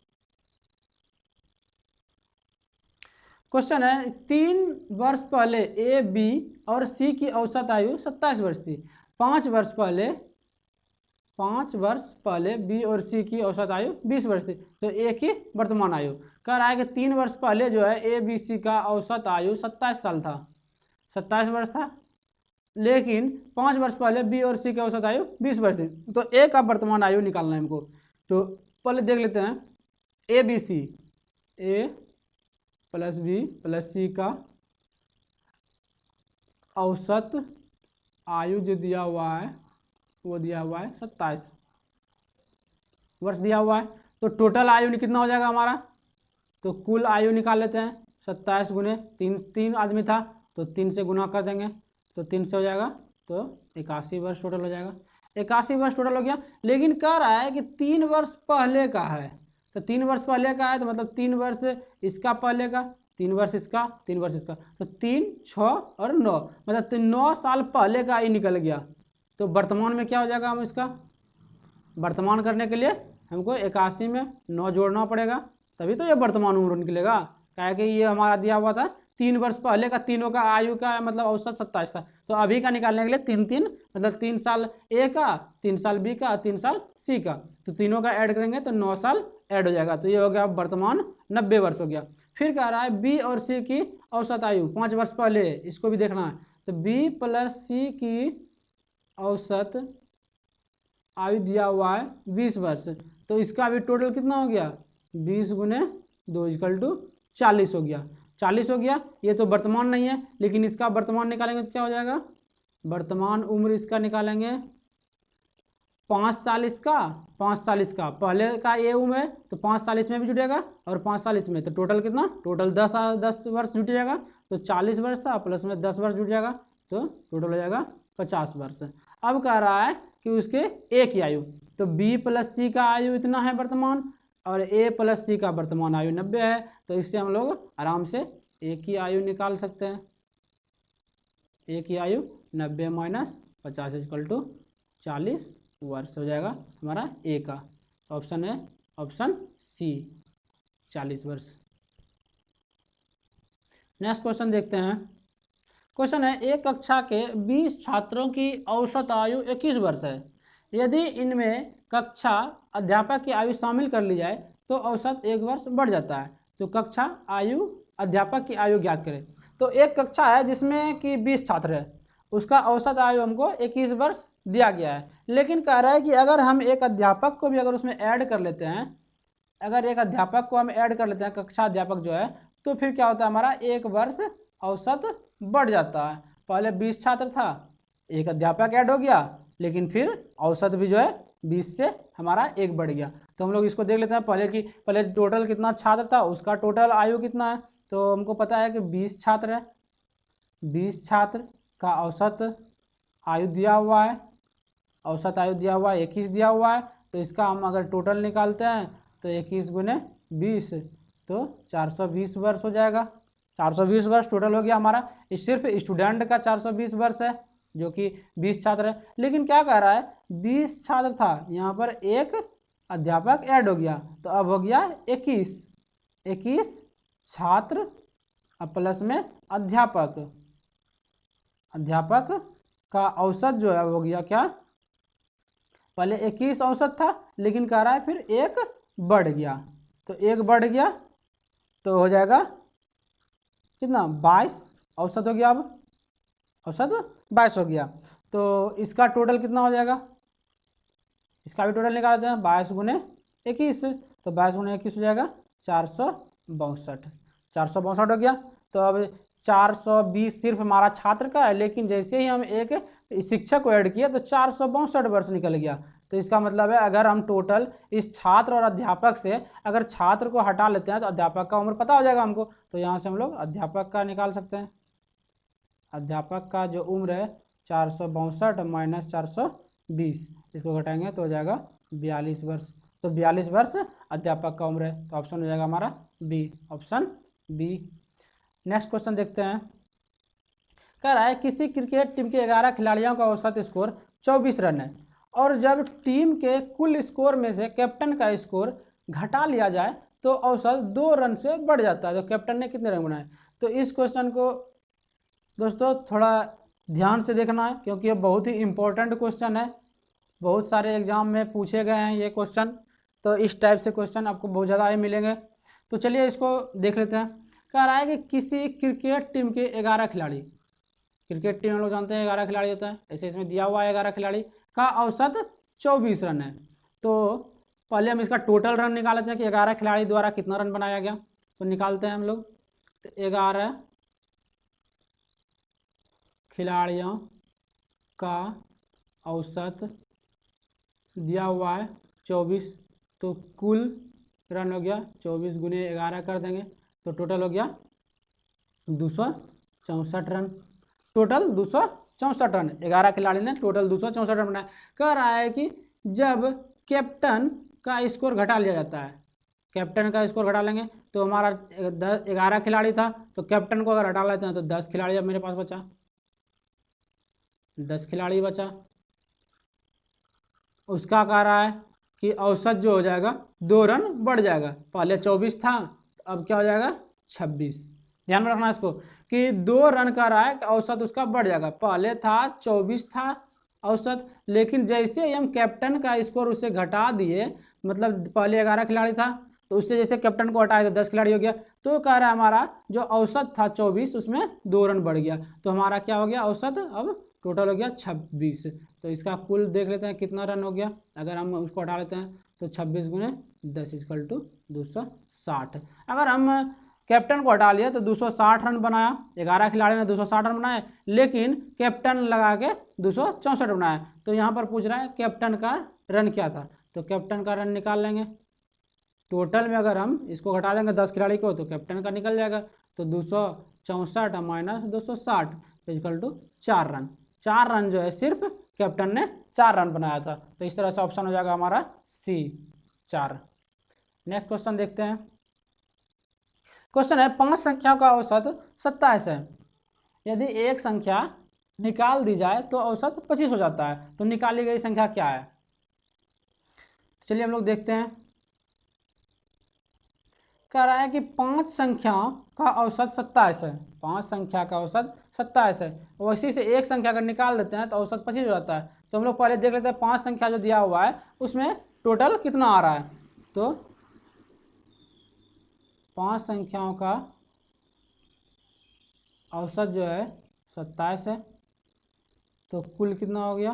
क्वेश्चन है 3 वर्ष पहले ए बी और सी की औसत आयु 27 वर्ष थी, 5 वर्ष पहले बी और सी की औसत आयु 20 वर्ष थी, तो ए की वर्तमान आयु। कह रहा है कि 3 वर्ष पहले जो है ए बी सी का औसत आयु 27 साल था, 27 वर्ष था, लेकिन 5 वर्ष पहले बी और सी की औसत आयु 20 वर्ष थी, तो ए का वर्तमान आयु निकालना है हमको। तो पहले देख लेते हैं A B C, A plus B plus C का औसत आयु जो दिया हुआ है वो दिया हुआ है 27 वर्ष दिया हुआ है, तो टोटल आयु कितना हो जाएगा हमारा, तो कुल आयु निकाल लेते हैं 27 गुने 3 आदमी था तो 3 से गुना कर देंगे, तो 3 से हो जाएगा, तो 81 वर्ष टोटल हो जाएगा, 81 वर्ष टोटल हो गया। लेकिन कह रहा है कि 3 वर्ष पहले का है, तो 3 वर्ष पहले का है, तो मतलब 3 वर्ष इसका पहले का, 3 वर्ष इसका, 3 वर्ष इसका, तो 3 6 और 9, मतलब 9 साल पहले का ही निकल गया। तो वर्तमान में क्या हो जाएगा, हम इसका वर्तमान करने के लिए हमको 81 में 9 जोड़ना पड़ेगा, तभी तो ये वर्तमान उम्र निकलेगा। क्या है कि ये हमारा दिया हुआ था 3 वर्ष पहले का, तीनों का आयु का मतलब औसत 27 था, तो अभी का निकालने के लिए 3 मतलब 3 साल ए का, 3 साल बी का, 3 साल सी का, तो तीनों का ऐड करेंगे तो 9 साल ऐड हो जाएगा, तो ये हो गया वर्तमान 90 वर्ष हो गया। फिर कह रहा है बी और सी की औसत आयु 5 वर्ष पहले, इसको भी देखना है, तो बी प्लस सी की औसत आयु दिया हुआ है 20 वर्ष, तो इसका भी टोटल कितना हो गया 20 गुने 2 = 40 हो गया। 40 हो गया, ये तो वर्तमान नहीं है, लेकिन इसका वर्तमान निकालेंगे तो क्या हो जाएगा, वर्तमान उम्र इसका निकालेंगे 5 साल इसका, 5 साल इसका, पहले का ये उम्र है तो 5 साल इसमें भी जुटेगा और 5 साल इसमें, तो टोटल कितना, टोटल 10 वर्ष जुट जाएगा, तो 40 वर्ष था प्लस में 10 वर्ष जुट जाएगा, तो टोटल हो जाएगा 50 वर्ष। अब कह रहा है कि उसके ए की आयु, तो बी प्लस सी का आयु इतना है वर्तमान, और ए प्लस सी का वर्तमान आयु 90 है, तो इससे हम लोग आराम से ए की आयु निकाल सकते हैं। ए की आयु 90 - 50 = 40 वर्ष हो जाएगा हमारा ए का। ऑप्शन है ऑप्शन सी 40 वर्ष। नेक्स्ट क्वेश्चन देखते हैं। क्वेश्चन है एक कक्षा के 20 छात्रों की औसत आयु 21 वर्ष है। यदि इनमें कक्षा अध्यापक की आयु शामिल कर ली जाए तो औसत 1 वर्ष बढ़ जाता है। तो कक्षा आयु अध्यापक की आयु ज्ञात करें। तो एक कक्षा है जिसमें कि 20 छात्र है, उसका औसत आयु हमको 21 वर्ष दिया गया है, लेकिन कह रहा है कि अगर हम एक अध्यापक को भी अगर उसमें ऐड कर लेते हैं, अगर एक अध्यापक को हम ऐड कर लेते हैं, कक्षा अध्यापक जो है, तो फिर क्या होता है हमारा 1 वर्ष औसत बढ़ जाता है। पहले 20 छात्र था, एक अध्यापक ऐड हो गया, लेकिन फिर औसत भी जो है 20 से हमारा 1 बढ़ गया। तो हम लोग इसको देख लेते हैं पहले टोटल कितना छात्र था, उसका टोटल आयु कितना है। तो हमको पता है कि 20 छात्र है, 20 छात्र का औसत आयु दिया हुआ है, औसत आयु दिया हुआ है 21 दिया हुआ है, तो इसका हम अगर टोटल निकालते हैं तो 21 गुने 20 तो 420 वर्ष हो जाएगा। 420 वर्ष टोटल हो गया हमारा। सिर्फ स्टूडेंट का 420 वर्ष है जो कि 20 छात्र है, लेकिन क्या कह रहा है 20 छात्र था, यहाँ पर एक अध्यापक ऐड हो गया, तो अब हो गया 21 छात्र प्लस में अध्यापक का औसत जो है हो गया क्या, पहले 21 औसत था, लेकिन कह रहा है फिर 1 बढ़ गया, तो 1 बढ़ गया तो हो जाएगा कितना 22 औसत हो गया। अब औसत 22 हो गया, तो इसका टोटल कितना हो जाएगा, इसका भी टोटल निकालते हैं 22 गुने 21, तो 22 गुने 21 हो जाएगा 462 हो गया। तो अब 420 सिर्फ हमारा छात्र का है, लेकिन जैसे ही हम एक शिक्षक को ऐड किया तो 462 वर्ष निकल गया। तो इसका मतलब है अगर हम टोटल इस छात्र और अध्यापक से अगर छात्र को हटा लेते हैं तो अध्यापक का उम्र पता हो जाएगा हमको, तो यहाँ से हम लोग अध्यापक का निकाल सकते हैं। अध्यापक का जो उम्र है 462 - 420, इसको घटाएंगे तो हो जाएगा 42 वर्ष। तो 42 वर्ष अध्यापक का उम्र है, तो ऑप्शन हो जाएगा हमारा B, option B. Next question देखते हैं। कह रहा है किसी क्रिकेट टीम के 11 खिलाड़ियों का औसत स्कोर 24 रन है, और जब टीम के कुल स्कोर में से कैप्टन का स्कोर घटा लिया जाए तो औसत 2 रन से बढ़ जाता है। तो कैप्टन ने कितने रन बनाए। तो इस क्वेश्चन को दोस्तों थोड़ा ध्यान से देखना है, क्योंकि ये बहुत ही इम्पोर्टेंट क्वेश्चन है, बहुत सारे एग्जाम में पूछे गए हैं ये क्वेश्चन, तो इस टाइप से क्वेश्चन आपको बहुत ज़्यादा ही मिलेंगे। तो चलिए इसको देख लेते हैं। कह रहा है कि किसी क्रिकेट टीम के 11 खिलाड़ी, क्रिकेट टीम हम लोग जानते हैं 11 खिलाड़ी होता है, ऐसे इसमें दिया हुआ है 11 खिलाड़ी का औसत 24 रन है। तो पहले हम इसका टोटल रन निकाल लेते हैं कि 11 खिलाड़ी द्वारा कितना रन बनाया गया, तो निकालते हैं हम लोग। तो 11 खिलाड़ियों का औसत दिया हुआ है 24, तो कुल रन हो गया 24 गुने 11 कर देंगे, तो टोटल हो गया 264 रन। टोटल 264 रन 11 खिलाड़ी ने टोटल 264 रन बनाया। कह रहा है कि जब कैप्टन का स्कोर घटा लिया जाता है, कैप्टन का स्कोर घटा लेंगे तो हमारा 11 खिलाड़ी था, तो कैप्टन को अगर हटा लेते हैं तो 10 खिलाड़ी अब मेरे पास बचा, 10 खिलाड़ी बचा। उसका कह रहा है कि औसत जो हो जाएगा 2 रन बढ़ जाएगा। पहले 24 था, अब क्या हो जाएगा 26। ध्यान में रखना इसको कि 2 रन का रहा है कि औसत उसका बढ़ जाएगा। पहले था 24 था औसत, लेकिन जैसे ही हम कैप्टन का स्कोर उससे घटा दिए, मतलब पहले 11 खिलाड़ी था तो उससे जैसे कैप्टन को हटाए तो 10 खिलाड़ी हो गया, तो कह रहा है हमारा जो औसत था 24 उसमें 2 रन बढ़ गया, तो हमारा क्या हो गया औसत अब टोटल हो गया 26। तो इसका कुल देख लेते हैं कितना रन हो गया। अगर हम उसको हटा लेते हैं तो 26 गुने 10 इक्वल टू 260। अगर हम कैप्टन को हटा लिया तो 260 रन बनाया, 11 खिलाड़ी ने 260 रन बनाए, लेकिन कैप्टन लगा के 264 बनाया। तो यहाँ पर पूछ रहा है कैप्टन का रन क्या था, तो कैप्टन का रन निकाल लेंगे। टोटल में अगर हम इसको घटा देंगे 10 खिलाड़ी को तो कैप्टन का निकल जाएगा, तो 264 minus 260 equal to 4 run. 4 run जो है सिर्फ कैप्टन ने 4 रन बनाया था, तो इस तरह से ऑप्शन हो जाएगा हमारा सी 4। नेक्स्ट क्वेश्चन देखते हैं। क्वेश्चन है 5 संख्याओं का औसत 27 है। यदि एक संख्या निकाल दी जाए तो औसत 25 हो जाता है, तो निकाली गई संख्या क्या है। चलिए हम लोग देखते हैं। कह रहा है कि 5 संख्याओं का औसत 27 है। 5 संख्या का औसत 27 है, वैसे से एक संख्या अगर निकाल देते हैं तो औसत 25 हो जाता है। तो हम लोग पहले देख लेते हैं 5 संख्या जो दिया हुआ है उसमें टोटल कितना आ रहा है। तो 5 संख्याओं का औसत जो है 27 है, तो कुल कितना हो गया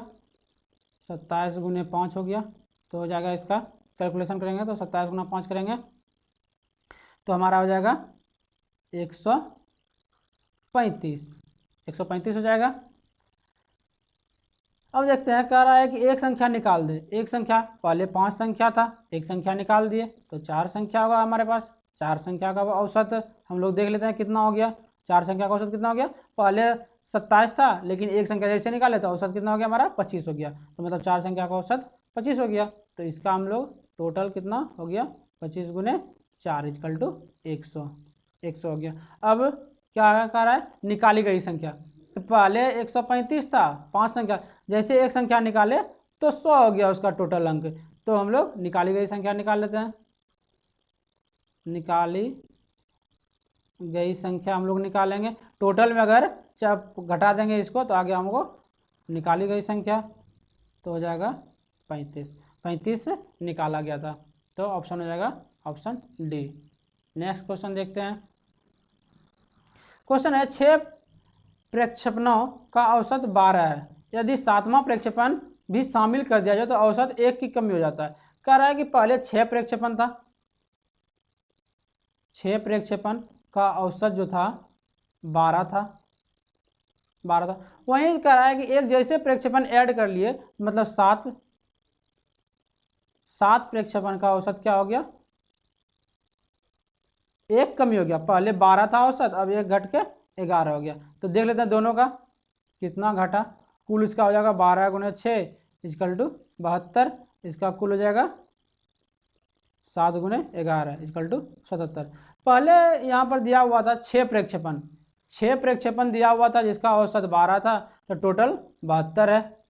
27 गुने 5 हो गया, तो हो जाएगा इसका कैलकुलेशन करेंगे तो 27 गुना 5 करेंगे तो हमारा हो जाएगा 135 हो जाएगा। अब देखते हैं, कह रहा है कि एक संख्या निकाल दे। एक संख्या, पहले 5 संख्या था, एक संख्या निकाल दिए तो 4 संख्या होगा हमारे पास। 4 संख्या का औसत हम लोग देख लेते हैं कितना हो गया। 4 संख्या का औसत कितना हो गया, पहले 27 था लेकिन एक संख्या जैसे निकाले तो औसत कितना हो गया हमारा 25 हो गया, तो मतलब 4 संख्या का औसत 25 हो गया। तो इसका हम लोग टोटल कितना हो गया 25 गुने 4 इक्वल टू 100 हो गया। अब क्या कह रहा है निकाली गई संख्या, तो पहले 135 था 5 संख्या, जैसे एक संख्या निकाले तो 100 हो गया उसका टोटल अंक। तो हम लोग निकाली गई संख्या निकाल लेते हैं। निकाली गई संख्या हम लोग निकालेंगे। टोटल में अगर घटा देंगे इसको तो आगे हमको निकाली गई संख्या तो हो जाएगा 35 निकाला गया था, तो ऑप्शन हो जाएगा ऑप्शन डी। नेक्स्ट क्वेश्चन देखते हैं। क्वेश्चन है 6 प्रक्षेपणों का औसत 12 है। यदि 7वां प्रक्षेपण भी शामिल कर दिया जाए तो औसत 1 की कमी हो जाता है। कह रहा है कि पहले 6 प्रक्षेपण था, 6 प्रक्षेपण का औसत जो था 12 था। वहीं कह रहा है कि एक जैसे प्रक्षेपण ऐड कर लिए, मतलब 7 प्रक्षेपण का औसत क्या हो गया 1 कमी हो गया। पहले 12 था औसत, अब 1 घट के 11 हो गया। तो देख लेते हैं दोनों का कितना घटा। कुल इसका हो जाएगा 12 गुने 6 इक्वल टू 72। इसका कुल हो जाएगा 7 गुने 11 इक्वल टू 77। पहले यहाँ पर दिया हुआ था 6 प्रक्षेपण दिया हुआ था जिसका औसत 12 था, तो टोटल 72 है।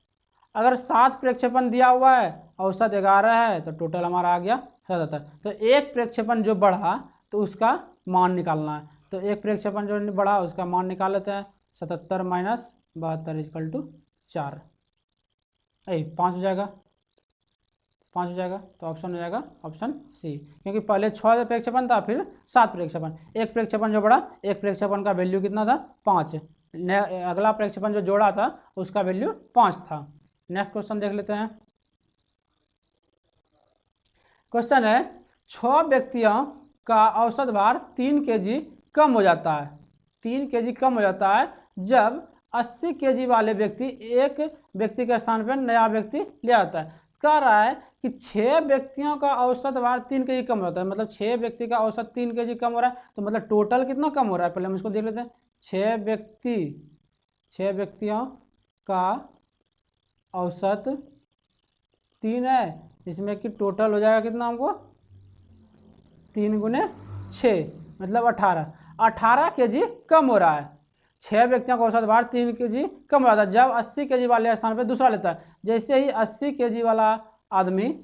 अगर 7 प्रक्षेपण दिया हुआ है औसत 11 है तो टोटल हमारा आ गया 77। तो एक प्रक्षेपण जो बढ़ा तो उसका मान निकालना है, तो एक प्रक्षेपण जो बढ़ा उसका मान निकाल लेते हैं। 77 माइनस 72 इक्वल टू 4 5 हो जाएगा, 5 हो जाएगा। तो ऑप्शन हो जाएगा ऑप्शन सी, क्योंकि पहले 6 प्रक्षेपण था फिर 7 प्रक्षेपण, एक प्रक्षेपण जो बढ़ा, एक प्रक्षेपण का वैल्यू कितना था 5, अगला प्रक्षेपण जो जोड़ा था उसका वैल्यू 5 था। नेक्स्ट क्वेश्चन देख लेते हैं। क्वेश्चन है 6 व्यक्तियों का औसत भार 3 kg कम हो जाता है। 3 kg कम हो जाता है जब 80 kg वाले व्यक्ति एक व्यक्ति के स्थान पर नया व्यक्ति ले आता है। कह रहा है कि 6 व्यक्तियों का औसत भार 3 kg कम होता है, मतलब 6 व्यक्ति का औसत 3 kg कम हो रहा है, तो मतलब टोटल कितना कम हो रहा है पहले हम इसको देख लेते हैं। 6 व्यक्तियों का औसत 3 है, इसमें कि टोटल हो जाएगा कितना हमको 3 गुने 6 मतलब 18 kg कम हो रहा है। 6 व्यक्तियों का औसत भार 3 kg कम हो जाता है जब 80 kg वाले स्थान पर दूसरा लेता है। जैसे ही 80 kg वाला आदमी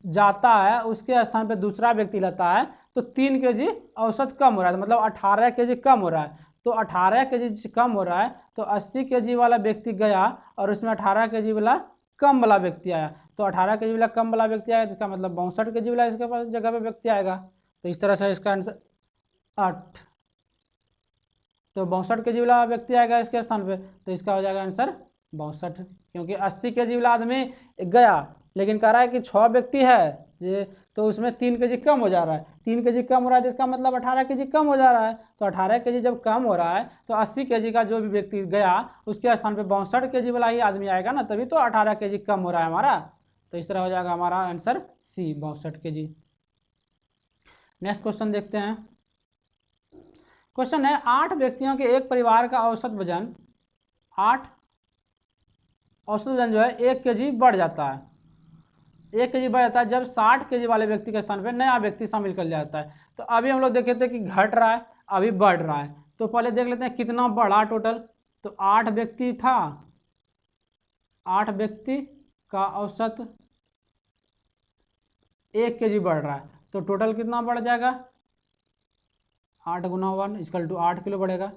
जाता है उसके स्थान पे दूसरा व्यक्ति लेता है तो 3 kg औसत कम हो रहा है, मतलब 18 kg कम हो रहा है। तो 18 kg कम हो रहा है तो 80 kg वाला व्यक्ति गया और उसमें 18 kg वाला कम वाला व्यक्ति आया, तो 18 kg वाला कम वाला व्यक्ति आया तो इसका मतलब 62 kg वाला इसके पास जगह पे व्यक्ति आएगा। तो इस तरह से इसका आंसर 8, तो 62 kg वाला व्यक्ति आएगा इसके स्थान पे, तो इसका हो जाएगा आंसर 62, क्योंकि 80 kg वाला आदमी गया लेकिन कह रहा है कि 6 व्यक्ति है ये, तो उसमें 3 kg कम हो जा रहा है, 3 kg कम हो रहा है तो इसका मतलब 18 kg कम हो जा रहा है। तो 18 kg जब कम हो रहा है तो 80 kg का जो भी व्यक्ति गया उसके स्थान पे 62 kg वाला ही आदमी आएगा ना, तभी तो 18 kg कम हो रहा है हमारा। तो इस तरह हो जाएगा हमारा answer C 62 kg। Next question देखते हैं। क्वेश्चन है 8 व्यक्तियों के एक परिवार का औसत वजन 8 औसत वजन जो है 1 kg बढ़ जाता है, 1 kg बढ़ जाता है जब 60 kg वाले व्यक्ति के स्थान पे नया व्यक्ति शामिल कर लिया जाता है। तो अभी हम लोग देखे थे कि घट रहा है अभी बढ़ रहा है, तो पहले देख लेते हैं कितना बढ़ा टोटल। तो 8 व्यक्ति था, 8 व्यक्ति का औसत 1 kg बढ़ रहा है, तो टोटल कितना बढ़ जाएगा 8 गुना 1 इक्वल टू 8 किलो बढ़ेगा।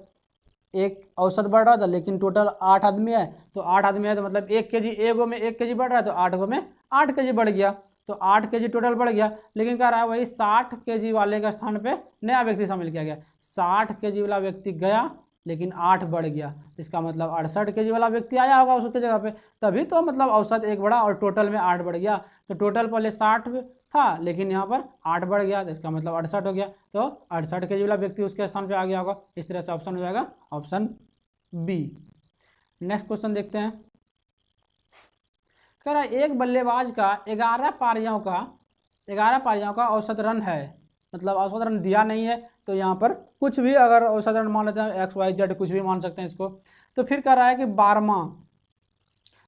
एक औसत बढ़ रहा था लेकिन टोटल 8 आदमी है, तो 8 आदमी है तो मतलब 1 kg, एगो में 1 kg बढ़ रहा है तो 8 गो में 8 kg बढ़ गया, तो 8 kg टोटल बढ़ गया। लेकिन कह रहा है वही 60 kg वाले का स्थान पे नया व्यक्ति शामिल किया गया, 60 kg वाला व्यक्ति गया लेकिन 8 बढ़ गया, इसका मतलब 68 kg वाला व्यक्ति आया होगा उसके जगह पे, तभी तो मतलब औसत 1 बढ़ा और टोटल में 8 बढ़ गया। तो टोटल पहले 60 था लेकिन यहाँ पर 8 बढ़ गया तो इसका मतलब 68 हो गया, तो 68 kg वाला व्यक्ति उसके स्थान पे आ गया होगा। इस तरह से ऑप्शन हो जाएगा ऑप्शन बी। नेक्स्ट क्वेश्चन देखते हैं। कह रहा है एक बल्लेबाज का 11 पारियों का औसत रन है, मतलब औसत रन दिया नहीं है तो यहाँ पर कुछ भी अगर औसत रन मान लेते हैं XYZ कुछ भी मान सकते हैं इसको। तो फिर कह रहा है कि 12वां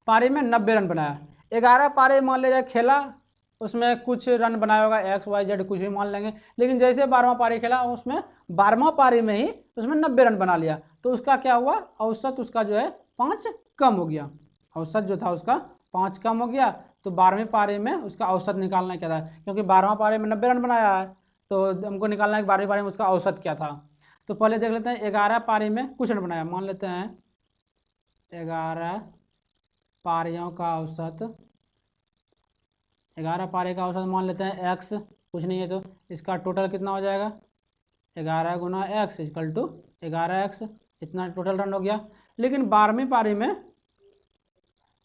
पारी में 90 रन बनाया, 11 पारी मान लिया जाए खेला उसमें कुछ रन बनाया होगा XYZ कुछ भी मान लेंगे, लेकिन जैसे 12वां पारी खेला उसमें 12वां पारी में ही उसमें 90 रन बना लिया, तो उसका क्या हुआ औसत उसका जो है 5 कम हो गया, औसत जो था उसका 5 कम हो गया। तो 12वीं पारी में उसका औसत निकालना क्या था, क्योंकि 12वां पारी में 90 रन बनाया है तो हमको निकालना है कि 12वीं पारी में उसका औसत क्या था। तो पहले देख लेते हैं 11 पारी में कुछ रन बनाया, मान लेते हैं 11 पारियों का औसत, 11 पारी का औसत मान लेते हैं x, कुछ नहीं है तो इसका टोटल कितना हो जाएगा 11 गुना x इक्वल टू 11x, इतना टोटल रन हो गया। लेकिन 12वीं पारी में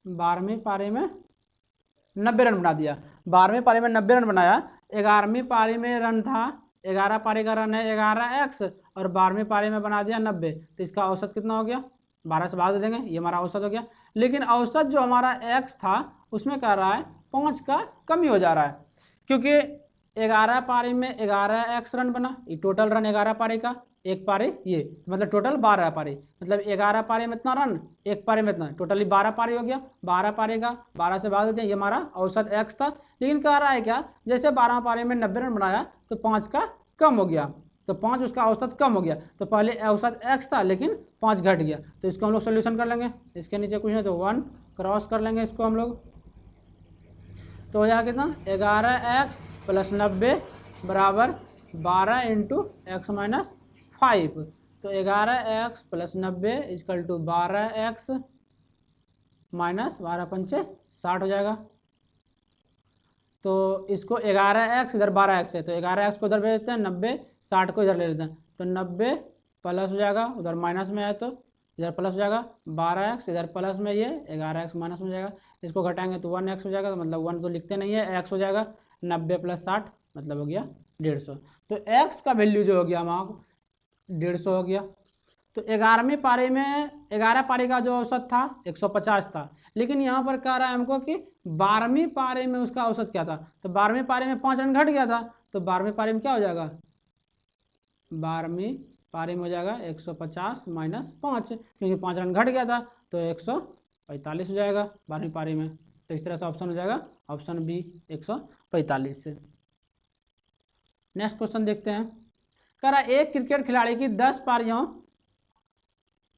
90 रन बना दिया, 12वीं पारी में 90 रन बनाया, 11वीं पारी में रन था 11 पारी का रन है 11x और 12वीं पारी में बना दिया 90, तो इसका औसत कितना हो गया 12 से भाग दे देंगे, ये हमारा औसत हो गया। लेकिन औसत जो हमारा x था उसमें कह रहा है 5 का कमी हो जा रहा है, क्योंकि 11 पारी में 11x रन बना, ये टोटल रन 11 पारी का, एक पारी ये मतलब टोटल 12 पारी, मतलब 11 पारी में इतना रन एक पारी में इतना, टोटली 12 पारी हो गया, 12 पारी का 12 से भाग देते हैं, ये हमारा औसत x था। लेकिन कह रहा है क्या जैसे 12 पारी में 90 रन बनाया तो 5 का कम हो गया, तो 5 उसका औसत कम हो गया, तो पहले औसत x था लेकिन 5 घट गया, तो इसको हम लोग सोल्यूशन कर लेंगे, इसके नीचे कुछ नहीं तो 1 क्रॉस कर लेंगे इसको हम लोग, तो हो जाएगा कितना 11x प्लस 90 बराबर 12 इंटू x माइनस 5, तो 11x plus 90 equal to 12x minus 12 पंचे 60 हो जाएगा। तो इसको 11x इधर 12x है तो 11x को उधर भेज देते हैं, 90 60 को इधर ले लेते हैं, तो 90 प्लस हो जाएगा, उधर माइनस में है तो इधर प्लस हो जाएगा, 12x इधर प्लस में, ये 11x माइनस हो जाएगा, इसको घटाएंगे तो 1x हो जाएगा, तो मतलब 1 तो लिखते नहीं है, x हो जाएगा 90 प्लस 60 मतलब हो गया 150। तो x का वैल्यू जो हो गया हमारा 150 हो गया। तो 11वीं पारी में 11 पारी का जो औसत था 150 था, लेकिन यहाँ पर कह रहा है हमको कि 12वीं पारी में उसका औसत क्या था, तो 12वीं पारी में 5 रन घट गया था, तो 12वीं पारी में क्या हो जाएगा 12वीं पारी में हो जाएगा 150 माइनस 5, क्योंकि 5 रन घट गया था तो 145 हो जाएगा 12वीं पारी में। तो इस तरह से ऑप्शन हो जाएगा ऑप्शन बी 145 से। नेक्स्ट क्वेश्चन देखते हैं। कह रहा है एक क्रिकेट खिलाड़ी की 10 पारियों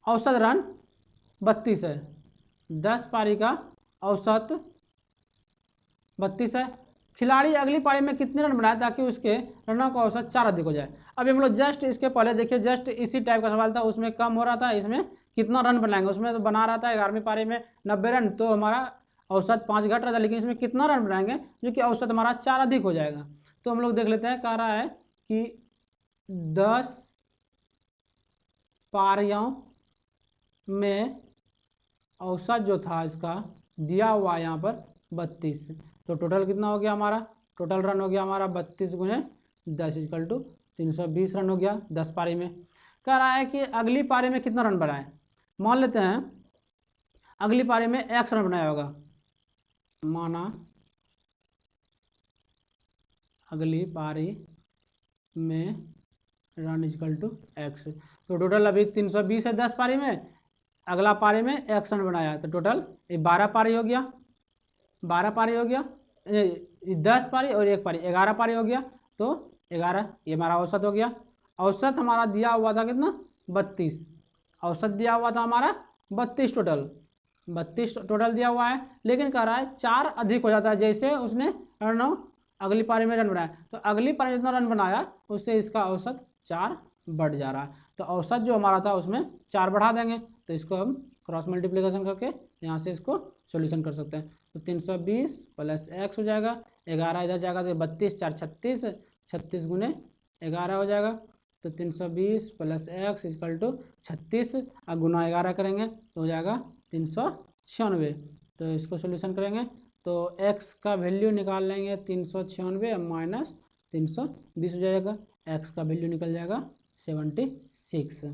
औसत रन 32 है, 10 पारी का औसत 32 है। खिलाड़ी अगली पारी में कितने रन बनाए ताकि उसके रनों का औसत 4 अधिक हो जाए। अभी हम लोग जस्ट इसके पहले देखिए, जस्ट इसी टाइप का सवाल था, उसमें कम हो रहा था, इसमें कितना रन बनाएंगे। उसमें तो बना रहा था 11वीं पारी में 90 रन, तो हमारा औसत 5 घट रहा था, लेकिन इसमें कितना रन बनाएंगे जो कि औसत हमारा 4 अधिक हो जाएगा। तो हम लोग देख लेते हैं, कह रहा है कि 10 पारियों में औसत जो था इसका दिया हुआ यहाँ पर 32, तो टोटल कितना हो गया हमारा, टोटल रन हो गया हमारा 32 गुने 10 इक्वल टू 320 रन हो गया 10 पारी में। कह रहा है कि अगली पारी में कितना रन बनाए। मान लेते हैं अगली पारी में x रन बनाया होगा, माना अगली पारी में रन इक्वल टू x, तो टोटल अभी 320 है 10 पारी में, अगला पारी में x रन बनाया, तो टोटल ये 12 पारी हो गया, 12 पारी हो गया, 10 पारी और 1 पारी 11 पारी हो गया, तो 11 ये हमारा औसत हो गया। औसत हमारा दिया हुआ था कितना 32, औसत दिया हुआ था हमारा 32 टोटल, 32 टोटल दिया हुआ है, लेकिन कह रहा है 4 अधिक हो जाता है जैसे उसने रन अगली पारी में रन बनाया, तो अगली पारी में जितना रन बनाया उससे इसका औसत 4 बढ़ जा रहा है। तो औसत जो हमारा था उसमें 4 बढ़ा देंगे, तो इसको हम क्रॉस मल्टीप्लिकेशन करके यहाँ से इसको सॉल्यूशन कर सकते हैं। तो 320 प्लस x हो जाएगा, 11 इधर जाएगा तो 32 4 36, 36 गुने 11 हो जाएगा, तो 320 प्लस x इक्वल टू 36, और गुना 11 करेंगे तो हो जाएगा 396। तो इसको सॉल्यूशन करेंगे तो x का वैल्यू निकाल लेंगे 396 माइनस 320 हो जाएगा, x का वैल्यू निकल जाएगा 76।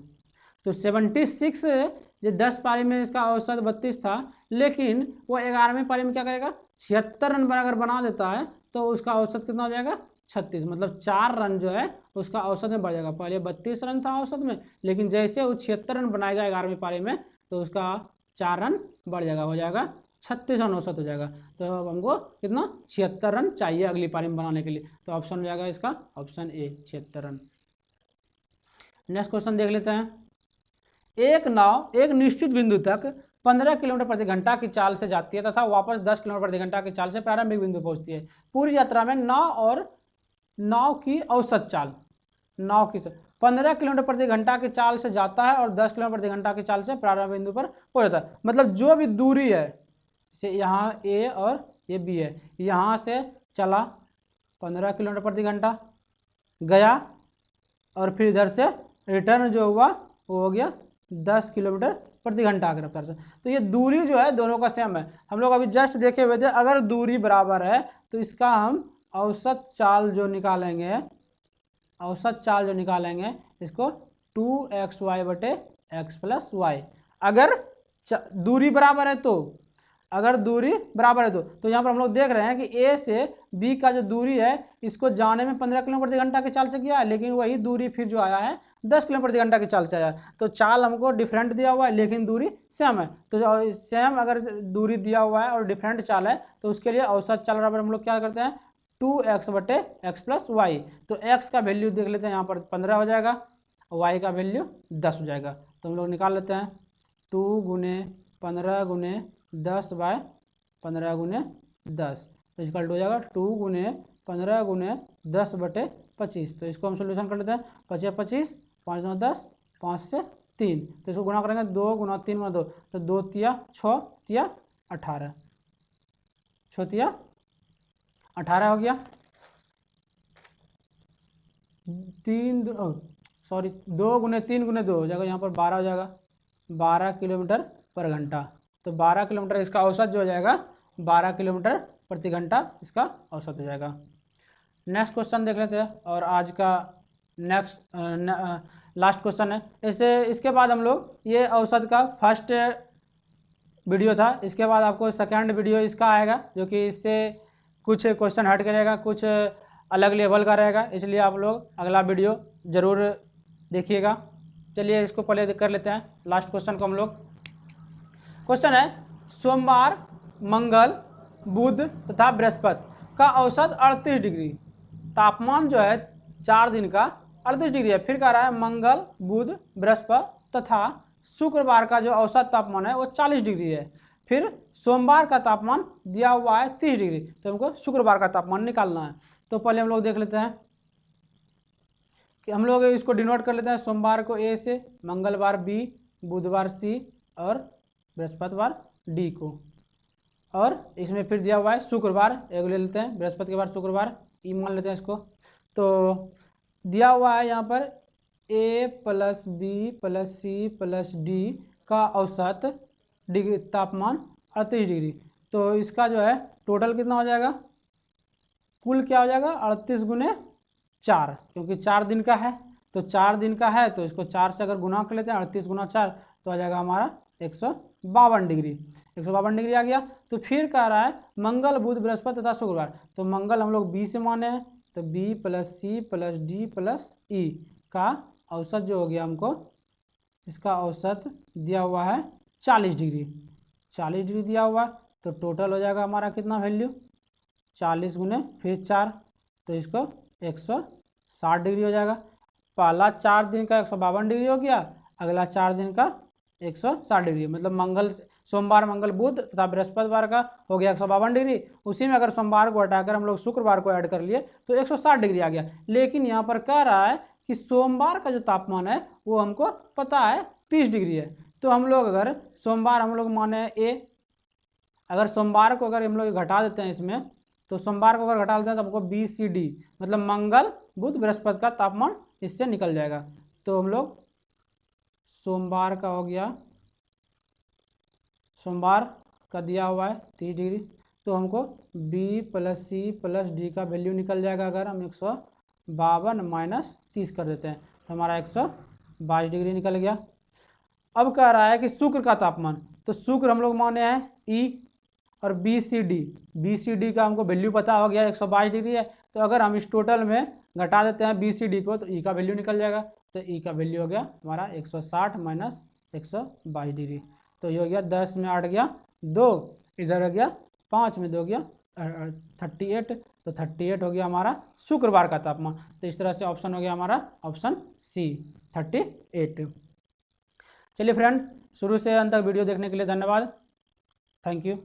तो 76 जो 10 पारी में इसका औसत 32 था, लेकिन वो 11वीं पारी में क्या करेगा 76 रन अगर बना देता है तो उसका औसत कितना हो जाएगा 36, मतलब 4 रन जो है उसका औसत में बढ़ जाएगा। पहले 32 रन था औसत में, लेकिन जैसे वो 76 रन बनाएगा 11वीं पारी में तो उसका 4 रन बढ़ जाएगा, हो जाएगा 36 रन औसत हो जाएगा। तो अब हमको कितना 76 रन चाहिए अगली पारी में बनाने के लिए, तो ऑप्शन हो जाएगा इसका option A 76 run. Next question देख लेते हैं। एक नाव एक निश्चित बिंदु तक 15 किलोमीटर प्रति घंटा की चाल से जाती है तथा वापस 10 किलोमीटर प्रति घंटा की चाल से प्रारंभिक बिंदु पहुंचती है। पूरी यात्रा में नाव की औसत चाल, नाव की 15 किलोमीटर प्रति घंटा की चाल से जाता है और 10 किलोमीटर प्रति घंटा की चाल से प्रारंभिक बिंदु पर पहुंच जाता है। मतलब जो भी दूरी है, जैसे यहाँ ए और ये बी है, यहाँ से चला 15 किलोमीटर प्रति घंटा गया और फिर इधर से रिटर्न जो हुआ वो हो गया 10 किलोमीटर प्रति घंटा की रफ्तार से। तो ये दूरी जो है दोनों का सेम है। हम लोग अभी जस्ट देखे हुए थे, अगर दूरी बराबर है तो इसका हम औसत चाल जो निकालेंगे, औसत चाल जो निकालेंगे इसको 2xy बटे x प्लस वाई। अगर दूरी बराबर है तो, अगर दूरी बराबर है तो यहाँ पर हम लोग देख रहे हैं कि ए से बी का जो दूरी है इसको जाने में 15 किलोमीटर प्रति घंटा की चाल से किया है, लेकिन वही दूरी फिर जो आया है 10 किलोमीटर प्रति घंटा की चाल से आया। तो चाल हमको डिफरेंट दिया हुआ है लेकिन दूरी सेम है, तो सेम अगर दूरी दिया हुआ है और डिफरेंट चाल है तो उसके लिए औसत चाल बराबर हम लोग क्या करते हैं 2x बटे x प्लस वाई। तो x का वैल्यू देख लेते हैं, यहाँ पर 15 हो जाएगा, y का वैल्यू 10 हो जाएगा। तो हम लोग निकाल लेते हैं 2 गुने 15 गुने 10 बाय 15 गुने 10, तो इसका हो जाएगा 2 गुने 15 गुने 10 बटे 25। तो इसको हम सोल्यूशन कर लेते हैं, 25 25 5 9 10 5 से 3, तो इसको गुना करेंगे 2 गुना 3 गुना 2, तो 2 तिया 6 तिया 18, 6 तिया 18 हो गया। 2 गुने 3 गुने 2 हो जाएगा, यहाँ पर 12 हो जाएगा, 12 किलोमीटर पर घंटा। तो 12 किलोमीटर इसका औसत जो हो जाएगा 12 किलोमीटर प्रति घंटा इसका औसत हो जाएगा। नेक्स्ट क्वेश्चन देख लेते हैं, और आज का लास्ट क्वेश्चन है। इसके बाद हम लोग ये औसत का फर्स्ट वीडियो था, इसके बाद आपको सेकेंड वीडियो इसका आएगा जो कि इससे कुछ क्वेश्चन हट करेगा, कुछ अलग लेवल का रहेगा, इसलिए आप लोग अगला वीडियो ज़रूर देखिएगा। चलिए इसको पहले कर लेते हैं लास्ट क्वेश्चन को हम लोग। क्वेश्चन है सोमवार मंगल बुध तथा बृहस्पति का औसत 38 डिग्री, तापमान जो है 4 दिन का 38 डिग्री है। फिर कह रहा है मंगल बुध बृहस्पति तथा शुक्रवार का जो औसत तापमान है वो 40 डिग्री है। फिर सोमवार का तापमान दिया हुआ है 30 डिग्री, तो हमको शुक्रवार का तापमान निकालना है। तो पहले हम लोग देख लेते हैं कि हम लोग इसको डिनोट कर लेते हैं, सोमवार को ए से, मंगलवार बी, बुधवार सी और बृहस्पतिवार डी को। और इसमें फिर दिया हुआ है शुक्रवार, एक ले लेते हैं, बृहस्पति के बाद शुक्रवार ई मान लेते हैं इसको। तो दिया हुआ है यहाँ पर A plus B plus C plus D का औसत डिग्री तापमान 38 डिग्री। तो इसका जो है टोटल कितना हो जाएगा, कुल क्या हो जाएगा 38 गुने 4, क्योंकि 4 दिन का है। तो 4 दिन का है तो इसको 4 से अगर गुना कर लेते हैं, 38 गुना 4 तो आ जाएगा हमारा 152 डिग्री। 152 डिग्री आ गया। तो फिर कह रहा है मंगल बुध बृहस्पति तथा शुक्रवार। तो मंगल हम लोग बी से माने हैं, तो B plus C plus D plus E का औसत जो हो गया हमको, इसका औसत दिया हुआ है 40 डिग्री। 40 डिग्री दिया हुआ है, तो टोटल हो जाएगा हमारा कितना वैल्यू, 40 गुने फिर 4, तो इसको 160 डिग्री हो जाएगा। पहला 4 दिन का 152 डिग्री हो गया, अगला 4 दिन का 160 डिग्री, मतलब सोमवार मंगल बुध तथा बृहस्पतिवार का हो गया 152 डिग्री। उसी में अगर सोमवार को हटाकर हम लोग शुक्रवार को ऐड कर लिए तो 160 डिग्री आ गया। लेकिन यहाँ पर कह रहा है कि सोमवार का जो तापमान है वो हमको पता है 30 डिग्री है। तो हम लोग अगर सोमवार हम लोग माने ए, अगर सोमवार को अगर हम लोग घटा देते हैं इसमें, तो सोमवार को अगर घटा देते हैं तो हमको बी सी डी मतलब मंगल बुध बृहस्पति का तापमान इससे निकल जाएगा। तो हम लोग सोमवार का हो गया, सोमवार का दिया हुआ है 30 डिग्री, तो हमको B plus C plus D का वैल्यू निकल जाएगा। अगर हम 152 माइनस 30 कर देते हैं तो हमारा 122 डिग्री निकल गया। अब कह रहा है कि शुक्र का तापमान, तो शुक्र हम लोग माने हैं ई और बी सी डी का हमको वैल्यू पता हो गया 122 डिग्री है। तो अगर हम इस टोटल में घटा देते हैं बी सी डी को तो ई का वैल्यू निकल जाएगा। तो ई का वैल्यू हो गया हमारा 160 माइनस 122 डिग्री। तो ये हो गया 10 में 8 गया 2, इधर हो गया 5 में 2 गया 38, तो 38 हो गया हमारा शुक्रवार का तापमान। तो इस तरह से ऑप्शन हो गया हमारा ऑप्शन सी 38। चलिए फ्रेंड, शुरू से अंत तक वीडियो देखने के लिए धन्यवाद। Thank you.